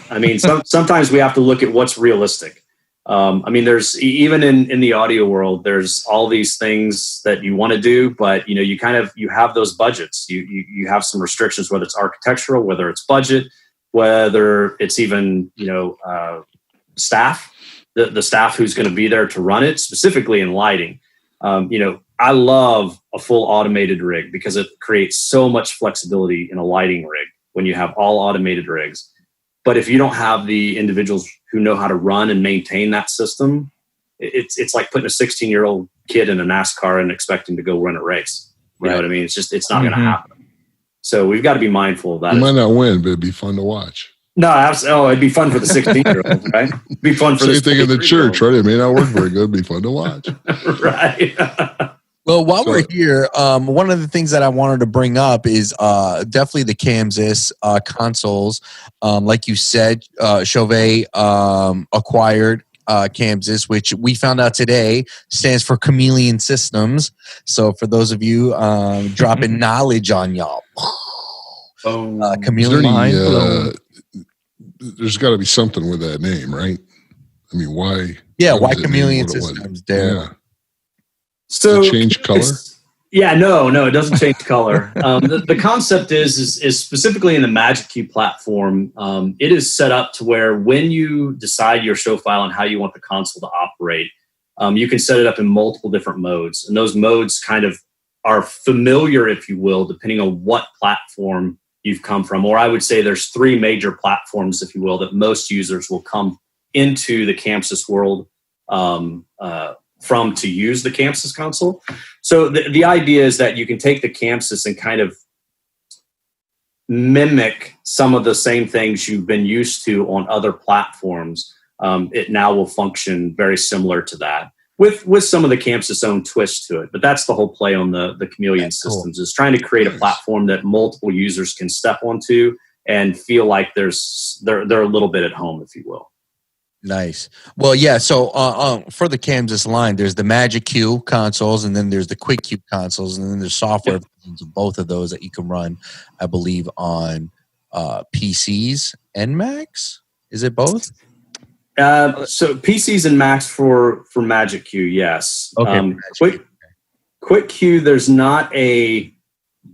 Sometimes we have to look at what's realistic. There's even in the audio world, there's all these things that you want to do, but you have those budgets. You have some restrictions, whether it's architectural, whether it's budget, whether it's even staff, the staff who's going to be there to run it, specifically in lighting. I love a full automated rig because it creates so much flexibility in a lighting rig when you have all automated rigs. But if you don't have the individuals who know how to run and maintain that system, it's like putting a 16-year-old kid in a NASCAR and expecting to go run a race. You know what I mean? It's not going to happen. So we've got to be mindful of that. You might not win, but it'd be fun to watch. No, it'd be fun for the 16-year-old, right? It'd be fun for the same thing in the church, right? It may not work very good. It'd be fun to watch. Right. Well, while we're here, one of the things that I wanted to bring up is definitely the Kansas consoles. Like you said, Chauvet acquired Kansas, which we found out today stands for Chameleon Systems. So for those of you dropping knowledge on y'all. Chameleon. There's got to be something with that name, right? Why? Yeah, why Chameleon Systems, Darryl? Yeah. So does it change color? No, it doesn't change color. The concept is specifically in the MagicQ platform. It is set up to where when you decide your show file and how you want the console to operate, you can set it up in multiple different modes, and those modes kind of are familiar, if you will, depending on what platform you've come from. Or I would say there's 3 major platforms, if you will, that most users will come into the Campsys world from to use the Campsys console. So the idea is that you can take the Campsys and kind of mimic some of the same things you've been used to on other platforms. It now will function very similar to that with some of the Campsys own twist to it. But that's the whole play on the Chameleon systems, is trying to create a platform that multiple users can step onto and feel like they're a little bit at home, if you will. Nice. Well, yeah. So for the Kansas line, there's the MagicQ consoles, and then there's the QuickQ consoles, and then there's software versions of both of those that you can run, I believe, on PCs and Macs? Is it both? So PCs and Macs for MagicQ, yes. Okay. QuickQ, there's not a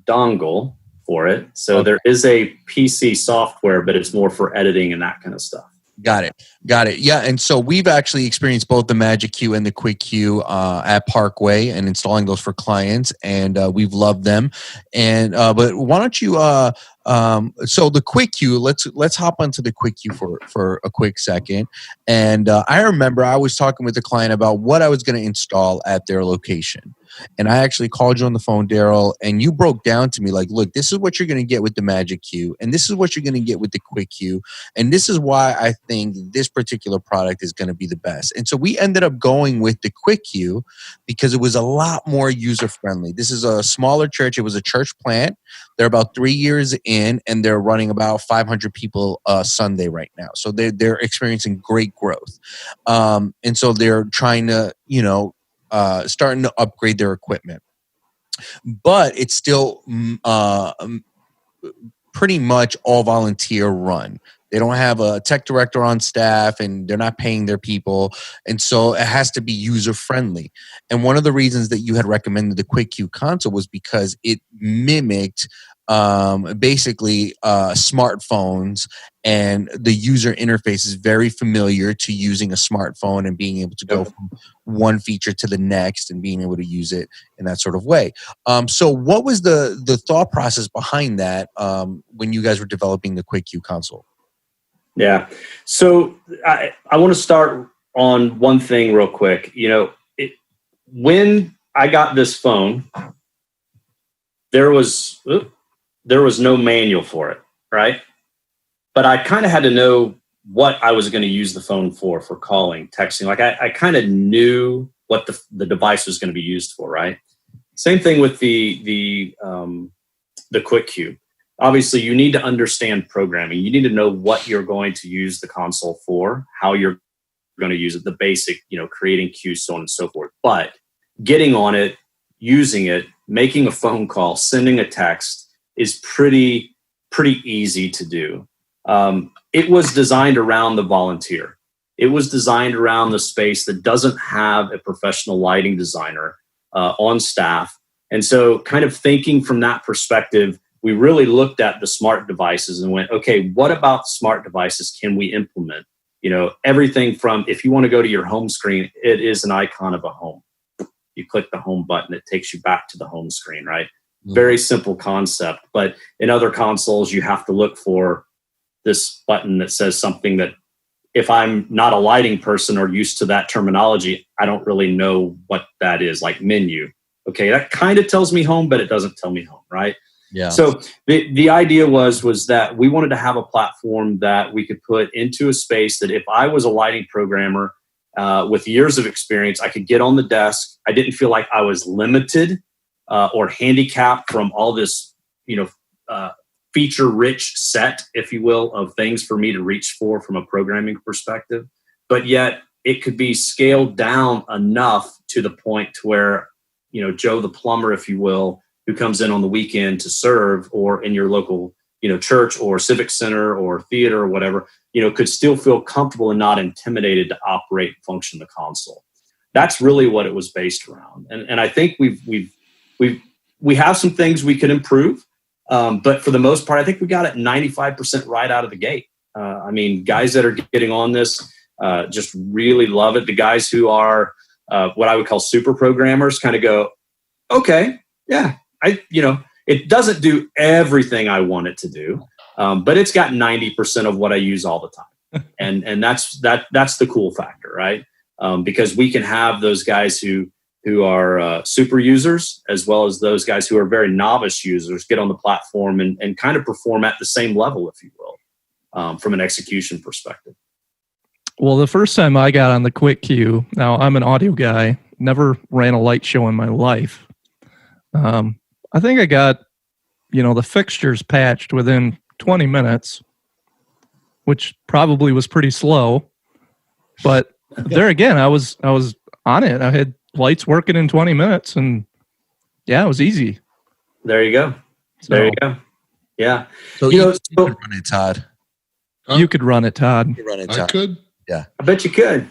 dongle for it. So there is a PC software, but it's more for editing and that kind of stuff. Got it. Yeah, and so we've actually experienced both the MagicQ and the QuickQ at Parkway and installing those for clients, and we've loved them. And but why don't you? So the QuickQ, let's hop onto the QuickQ for a quick second. And I remember I was talking with the client about what I was going to install at their location. And I actually called you on the phone, Daryl, and you broke down to me like, look, this is what you're going to get with the MagicQ, and this is what you're going to get with the QuickQ, and this is why I think this particular product is going to be the best. And so we ended up going with the QuickQ because it was a lot more user-friendly. This is a smaller church. It was a church plant. They're about 3 years in, and they're running about 500 people Sunday right now. So they're experiencing great growth. And so they're trying to, starting to upgrade their equipment, but it's still pretty much all volunteer run. They don't have a tech director on staff, and they're not paying their people, and so it has to be user friendly. And one of the reasons that you had recommended the QuickQ console was because it mimicked basically smartphones, and the user interface is very familiar to using a smartphone and being able to go from one feature to the next and being able to use it in that sort of way. So what was the thought process behind that when you guys were developing the QuickQ console? Yeah. So I want to start on one thing real quick. When I got this phone, there was no manual for it, right? But I kind of had to know what I was going to use the phone for calling, texting. Like I kind of knew what the device was going to be used for, right? Same thing with the QuickQ. Obviously, you need to understand programming. You need to know what you're going to use the console for, how you're going to use it, the basic, creating queues, so on and so forth. But getting on it, using it, making a phone call, sending a text is pretty easy to do. It was designed around the volunteer. It was designed around the space that doesn't have a professional lighting designer on staff. And so kind of thinking from that perspective, we really looked at the smart devices and went, okay, what about smart devices can we implement? Everything from, if you want to go to your home screen, it is an icon of a home. You click the home button, it takes you back to the home screen, right? Mm-hmm. Very simple concept. But in other consoles, you have to look for this button that says something that, if I'm not a lighting person or used to that terminology, I don't really know what that is, like menu. Okay, that kind of tells me home, but it doesn't tell me home, right? Yeah. So the idea was that we wanted to have a platform that we could put into a space that if I was a lighting programmer with years of experience, I could get on the desk. I didn't feel like I was limited or handicapped from all this, feature-rich set, if you will, of things for me to reach for from a programming perspective. But yet it could be scaled down enough to the point to where, Joe the plumber, if you will, who comes in on the weekend to serve, or in your local, church or civic center or theater or whatever, could still feel comfortable and not intimidated to operate and function the console. That's really what it was based around. And I think we have some things we could improve. But for the most part, I think we got it 95% right out of the gate. Guys that are getting on this just really love it. The guys who are what I would call super programmers kind of go, okay, yeah, it doesn't do everything I want it to do, but it's got 90% of what I use all the time. And that's the cool factor, right? Because we can have those guys who are super users, as well as those guys who are very novice users, get on the platform and kind of perform at the same level, if you will, from an execution perspective. Well, the first time I got on the QuickQ, now I'm an audio guy, never ran a light show in my life. I think I got, the fixtures patched within 20 minutes, which probably was pretty slow. But there again, I was on it. I had lights working in 20 minutes, and yeah, it was easy. There you go. Yeah. So you could run it, Todd. You could run it, Todd. You could run it, Todd. I could. Yeah. I bet you could.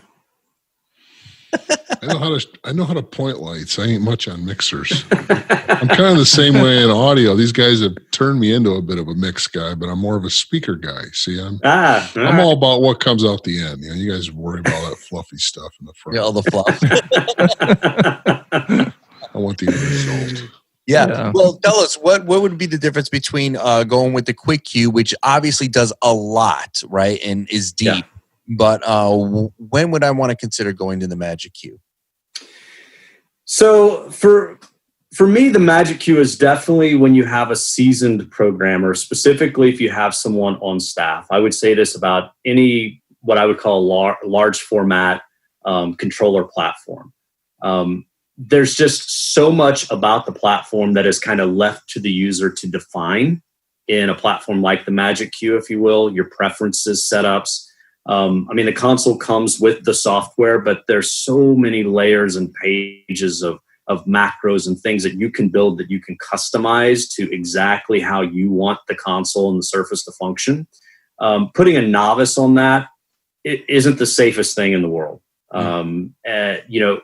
I know how to point lights. I ain't much on mixers. I'm kind of the same way in audio. These guys have turned me into a bit of a mix guy, but I'm more of a speaker guy. See, I'm all about what comes out the end. You guys worry about all that fluffy stuff in the front. Yeah, all the fluff. I want the end result. Yeah. Well, tell us what would be the difference between going with the QuickQ, which obviously does a lot, right, and is deep. Yeah. But when would I want to consider going to the MagicQ? So for me, the MagicQ is definitely when you have a seasoned programmer, specifically if you have someone on staff. I would say this about any what I would call large format controller platform. There's just so much about the platform that is kind of left to the user to define in a platform like the MagicQ, if you will, your preferences, setups. The console comes with the software, but there's so many layers and pages of macros and things that you can build that you can customize to exactly how you want the console and the surface to function. Putting a novice on that, it isn't the safest thing in the world.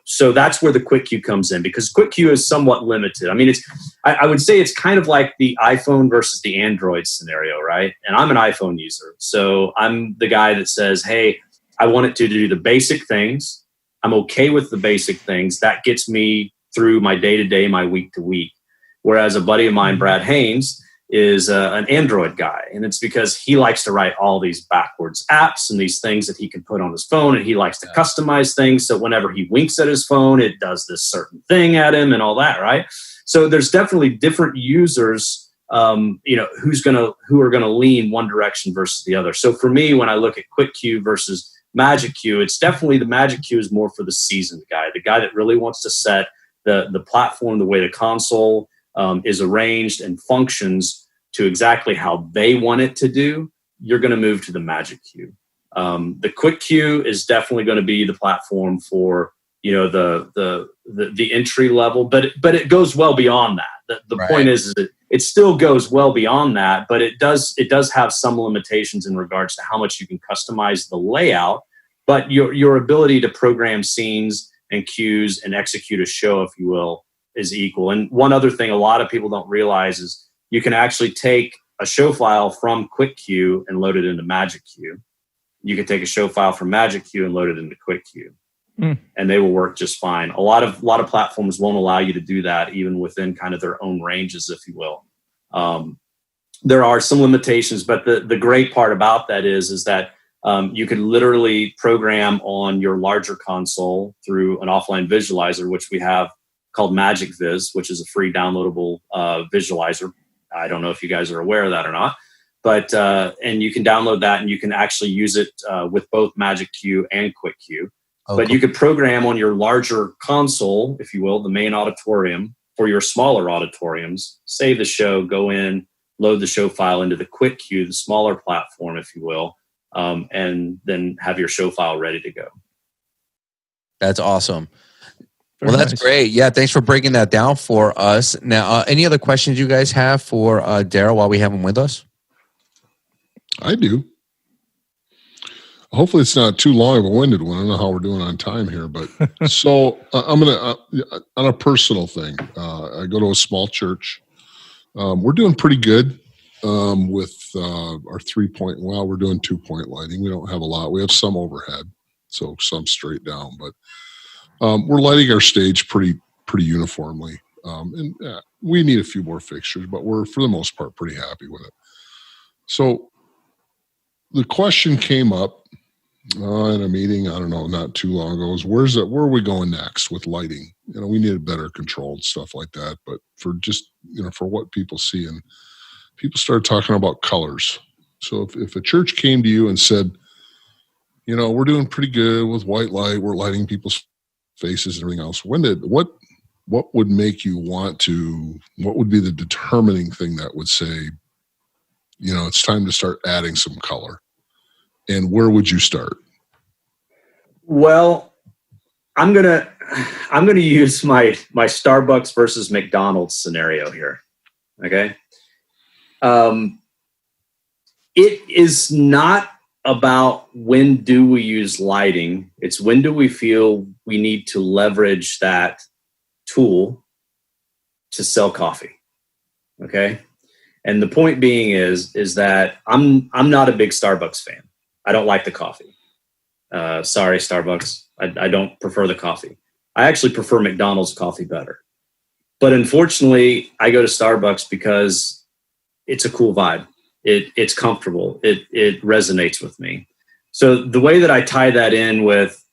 So that's where the QuickQ comes in, because QuickQ is somewhat limited. I would say it's kind of like the iPhone versus the Android scenario, right? And I'm an iPhone user. So I'm the guy that says, hey, I want it to do the basic things. I'm okay with the basic things. That gets me through my day-to-day, my week-to-week. Whereas a buddy of mine, Brad Haynes, is an Android guy. And it's because he likes to write all these backwards apps and these things that he can put on his phone, and he likes to customize things. So whenever he winks at his phone, it does this certain thing at him and all that, right? So there's definitely different users, who are going to lean one direction versus the other. So for me, when I look at QuickQ versus MagicQ, it's definitely the MagicQ is more for the seasoned guy, the guy that really wants to set the platform, the way the console is arranged and functions to exactly how they want it to do. You're going to move to the MagicQ. The QuickQ is definitely going to be the platform for the entry level, but it goes well beyond that. The point is that it still goes well beyond that, but it does have some limitations in regards to how much you can customize the layout, but your ability to program scenes and cues and execute a show, if you will, is equal. And one other thing a lot of people don't realize is you can actually take a show file from QuickQ and load it into MagicQ. You can take a show file from MagicQ and load it into QuickQ, and they will work just fine. A lot of platforms won't allow you to do that, even within kind of their own ranges, if you will. There are some limitations, but the great part about that is that you can literally program on your larger console through an offline visualizer, which we have called MagicViz, which is a free downloadable visualizer. I don't know if you guys are aware of that or not, but and you can download that and you can actually use it with both MagicQ and QuickQ. Oh, but cool. You could program on your larger console, if you will, the main auditorium for your smaller auditoriums, save the show, go in, load the show file into the QuickQ, the smaller platform, if you will, and then have your show file ready to go. That's awesome. Well, that's great. Yeah, thanks for breaking that down for us. Now, any other questions you guys have for Daryl while we have him with us? I do. Hopefully it's not too long of a winded one. I don't know how we're doing on time here, but so I'm going to, on a personal thing, I go to a small church. We're doing pretty good with our 3-point. Well, we're doing 2-point lighting. We don't have a lot. We have some overhead, so some straight down, but we're lighting our stage pretty uniformly. And we need a few more fixtures, but we're, for the most part, pretty happy with it. So the question came up in a meeting, I don't know, not too long ago, is where are we going next with lighting? We need a better controlled stuff like that. But for just, for what people see, and people started talking about colors. So if a church came to you and said, we're doing pretty good with white light, we're lighting people's faces and everything else, what would make you want to, what would be the determining thing that would say, it's time to start adding some color? And where would you start? Well, I'm gonna use my Starbucks versus McDonald's scenario here. Okay. It is not about when do we use lighting. It's when do we feel we need to leverage that tool to sell coffee. Okay. And the point being is that I'm not a big Starbucks fan. I don't like the coffee. Sorry, Starbucks. I don't prefer the coffee. I actually prefer McDonald's coffee better. But unfortunately, I go to Starbucks because it's a cool vibe. It's comfortable. It resonates with me. So the way that I tie that in with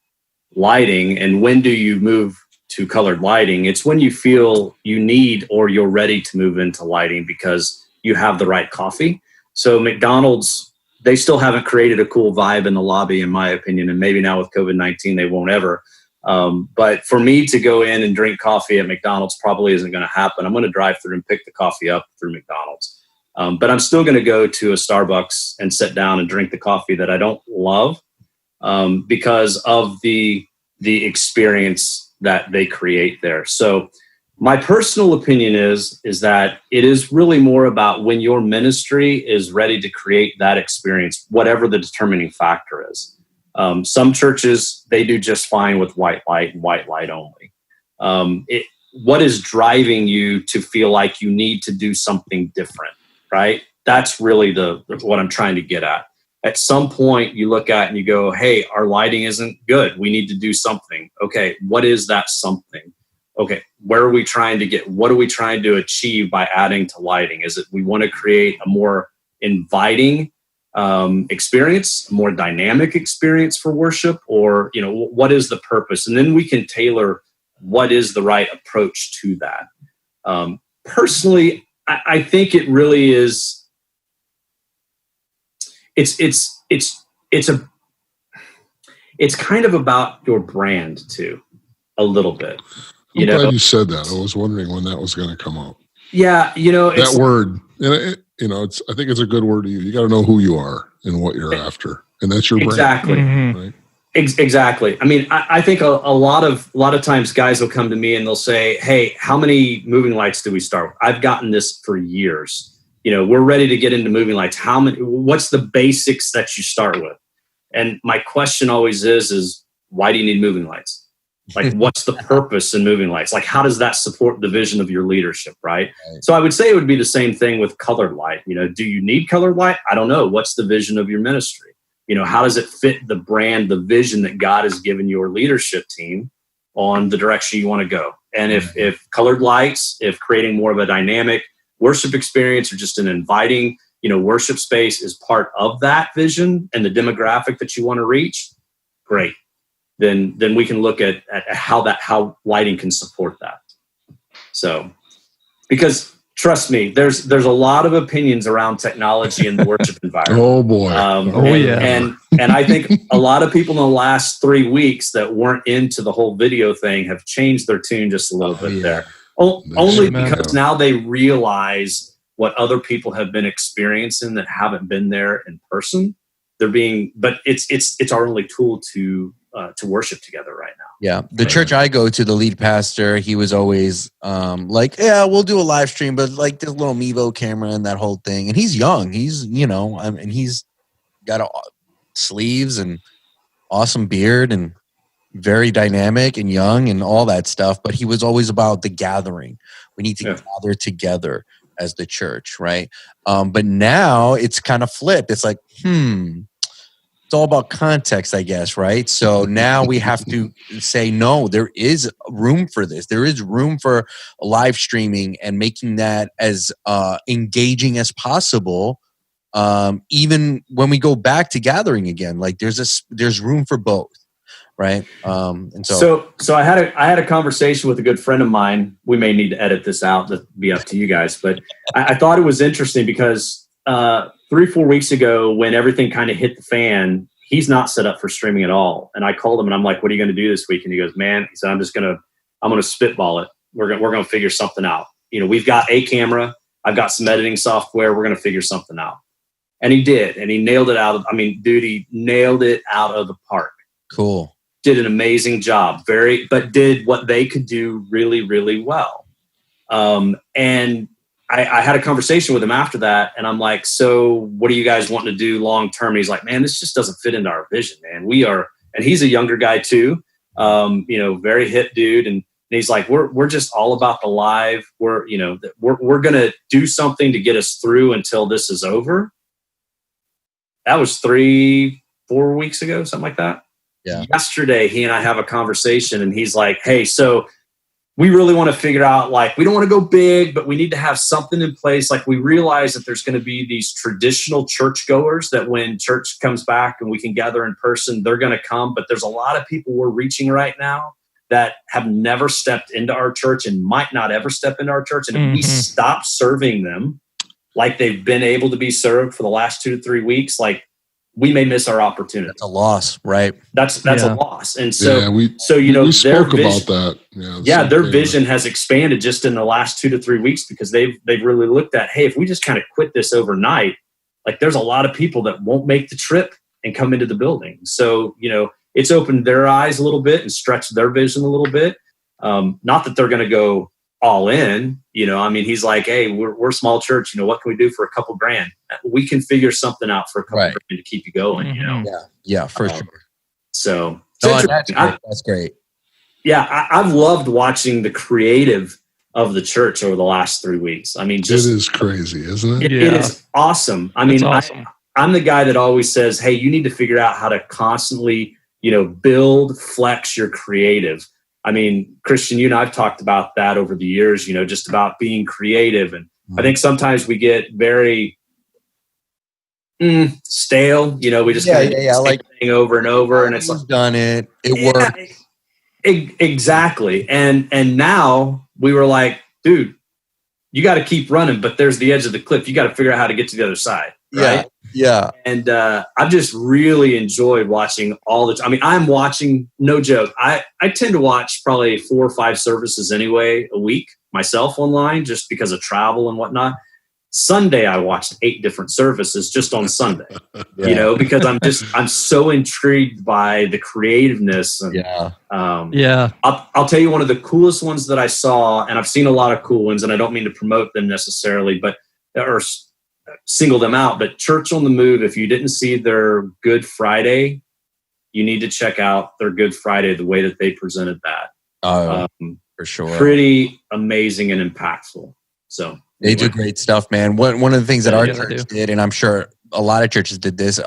lighting and when do you move to colored lighting, it's when you feel you need or you're ready to move into lighting because you have the right coffee. So McDonald's, they still haven't created a cool vibe in the lobby, in my opinion, and maybe now with COVID-19, they won't ever. But for me to go in and drink coffee at McDonald's probably isn't going to happen. I'm going to drive through and pick the coffee up through McDonald's. But I'm still going to go to a Starbucks and sit down and drink the coffee that I don't love because of the experience that they create there. So my personal opinion is that it is really more about when your ministry is ready to create that experience, whatever the determining factor is. Some churches, they do just fine with white light and white light only. What is driving you to feel like you need to do something different, right? That's really what I'm trying to get at. At some point you look at and you go, hey, our lighting isn't good. We need to do something. Okay, what is that something? Okay, where are we trying to get? What are we trying to achieve by adding to lighting? Is it we want to create a more inviting experience, a more dynamic experience for worship, or what is the purpose? And then we can tailor what is the right approach to that. Personally, I think it really is. It's kind of about your brand too, a little bit. I'm glad you said that. I was wondering when that was going to come up. Yeah, that word. And I think it's a good word to use. You got to know who you are and what you're after, and that's your exactly. brand. Mm-hmm. Right? Exactly. I mean, I think a lot of times guys will come to me and they'll say, "Hey, how many moving lights do we start with?" I've gotten this for years. We're ready to get into moving lights. How many? What's the basics that you start with? And my question always is why do you need moving lights? Like, what's the purpose in moving lights? Like, how does that support the vision of your leadership, right? So I would say it would be the same thing with colored light. Do you need colored light? I don't know. What's the vision of your ministry? How does it fit the brand, the vision that God has given your leadership team on the direction you want to go? And if colored lights, if creating more of a dynamic worship experience or just an inviting, worship space is part of that vision and the demographic that you want to reach, great. Then we can look at how lighting can support that. So, because trust me, there's a lot of opinions around technology in the worship environment. Oh boy. And I think a lot of people in the last 3 weeks that weren't into the whole video thing have changed their tune just a little bit there. Only because now they realize what other people have been experiencing that haven't been there in person. But it's our only tool to worship together right now. Yeah. The church I go to, the lead pastor, he was always we'll do a live stream, but like this little Mevo camera and that whole thing. And he's young. He's, and he's got sleeves and awesome beard and very dynamic and young and all that stuff. But he was always about the gathering. We need to gather together as the church, right? But now it's kind of flipped. It's like, it's all about context, I guess, right? So now we have to say, no, there is room for this. There is room for live streaming and making that as engaging as possible. Even when we go back to gathering again, like there's room for both, right? And so I had a conversation with a good friend of mine. We may need to edit this out to be up to you guys, but I thought it was interesting because 3-4 weeks ago, when everything kind of hit the fan, he's not set up for streaming at all. And I called him and I'm like, "What are you going to do this week?" And he goes, "Man," he said, I'm going to spitball it. We're going to figure something out. We've got a camera. I've got some editing software. We're going to figure something out. And he did. And he nailed it out. He nailed it out of the park. Cool. Did an amazing job. But did what they could do really, really well. And I had a conversation with him after that, and I'm like, so what are you guys wanting to do long term? And he's like, man, this just doesn't fit into our vision, man. And he's a younger guy too, very hip dude. And he's like, we're just all about the live. We're going to do something to get us through until this is over. That was 3-4 weeks ago, something like that. Yeah. Yesterday, he and I have a conversation, and he's like, hey, so we really want to figure out, like, we don't want to go big, but we need to have something in place. Like, we realize that there's going to be these traditional churchgoers that when church comes back and we can gather in person, they're going to come. But there's a lot of people we're reaching right now that have never stepped into our church and might not ever step into our church. And if we stop serving them like they've been able to be served for the last 2 to 3 weeks, like, we may miss our opportunity. That's a loss, right? That's a loss. And so, we spoke about that. Their vision has expanded just in the last 2 to 3 weeks, because they've really looked at, hey, if we just kind of quit this overnight, like, there's a lot of people that won't make the trip and come into the building. So, it's opened their eyes a little bit and stretched their vision a little bit. Not that they're going to go all in, he's like, hey, we're a small church. What can we do for a couple grand? We can figure something out for a couple grand to keep you going, Yeah, for sure. So that's great. Yeah. I've loved watching the creative of the church over the last 3 weeks. I mean, it is crazy, isn't it? It is awesome. I mean, awesome. I'm the guy that always says, hey, you need to figure out how to constantly, build, flex your creative. I mean, Christian, you and I've talked about that over the years, just about being creative. And I think sometimes we get very stale, we just like thing over and over. And it's like, done it. It worked. Exactly. And now we were like, dude, you got to keep running, but there's the edge of the cliff. You got to figure out how to get to the other side. Right. Yeah. And I've just really enjoyed watching I'm watching, no joke. I tend to watch probably 4 or 5 services anyway a week myself online, just because of travel and whatnot. Sunday, I watched 8 different services just on Sunday, because I'm so intrigued by the creativeness. And, I'll tell you one of the coolest ones that I saw, and I've seen a lot of cool ones, and I don't mean to promote them necessarily, or single them out, but Church on the Move, if you didn't see their Good Friday, you need to check out their Good Friday, the way that they presented that. For sure. Pretty amazing and impactful. So they do great stuff, man. One of the things that our church did, and I'm sure a lot of churches did this,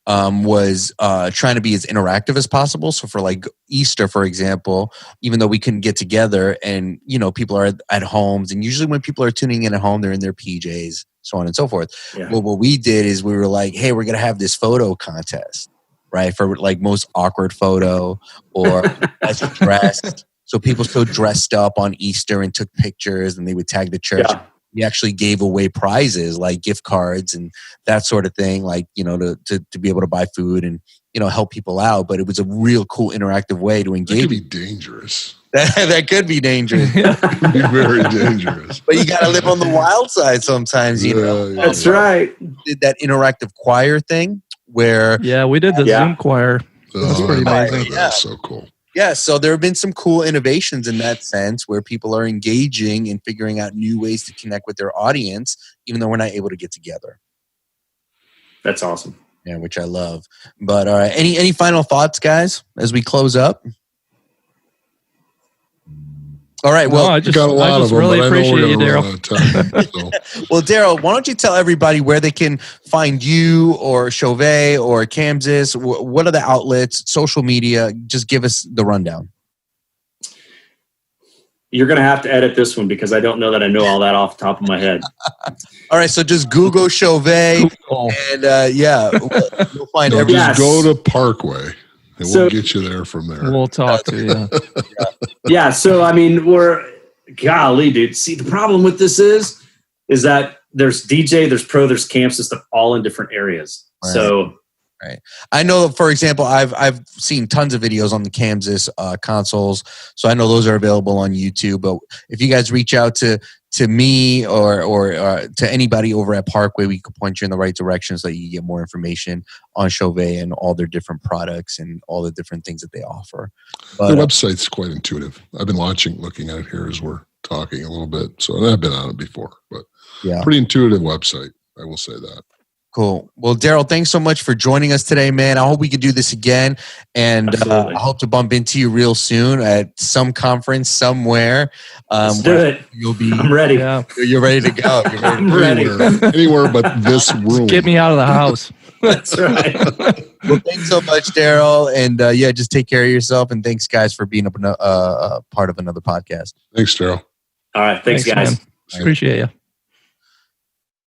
was trying to be as interactive as possible. So for like Easter, for example, even though we couldn't get together and, people are at homes, and usually when people are tuning in at home, they're in their PJs, so on and so forth. Yeah. Well, what we did is we were like, hey, we're going to have this photo contest, right? For like most awkward photo or best dressed. So people so dressed up on Easter and took pictures, and they would tag the church. Yeah. We actually gave away prizes like gift cards and that sort of thing, like, to be able to buy food and, help people out. But it was a real cool interactive way to engage. That could be dangerous. That could be dangerous. It could be very dangerous. But you got to live on the wild side sometimes, know. That's right. Did that interactive choir thing where... Yeah, we did the Zoom choir. That's pretty amazing. That's so cool. Yeah, so there have been some cool innovations in that sense where people are engaging and figuring out new ways to connect with their audience, even though we're not able to get together. That's awesome. Yeah, which I love. But all right, any final thoughts, guys, as we close up? All right. Well, I just really appreciate you, Daryl. Well, Daryl, why don't you tell everybody where they can find you or Chauvet or Kansas? What are the outlets, social media? Just give us the rundown. You're going to have to edit this one because I don't know that I know all that off the top of my head. All right. So just Google Chauvet and you'll find everything. Just go to Parkway. And we'll get you there from there. We'll talk to you. Yeah. So, golly, dude. See, the problem with this is that there's DJ, there's pro, there's camps and stuff all in different areas. Right. So, right. I know, for example, I've seen tons of videos on the Kansas consoles. So I know those are available on YouTube. But if you guys reach out to me or to anybody over at Parkway, we could point you in the right direction so that you get more information on Chauvet and all their different products and all the different things that they offer. But, the website's quite intuitive. I've been looking at it here as we're talking a little bit. So I've been on it before, but yeah, pretty intuitive website. I will say that. Cool. Well, Daryl, thanks so much for joining us today, man. I hope we could do this again. And I hope to bump into you real soon at some conference somewhere. Let's do it. I'm ready. Yeah. You're ready to go. I'm ready. Anywhere but this room. Just get me out of the house. That's right. Well, thanks so much, Daryl. And just take care of yourself. And thanks, guys, for being a part of another podcast. Thanks, Daryl. All right. Thanks guys. Man. Appreciate you.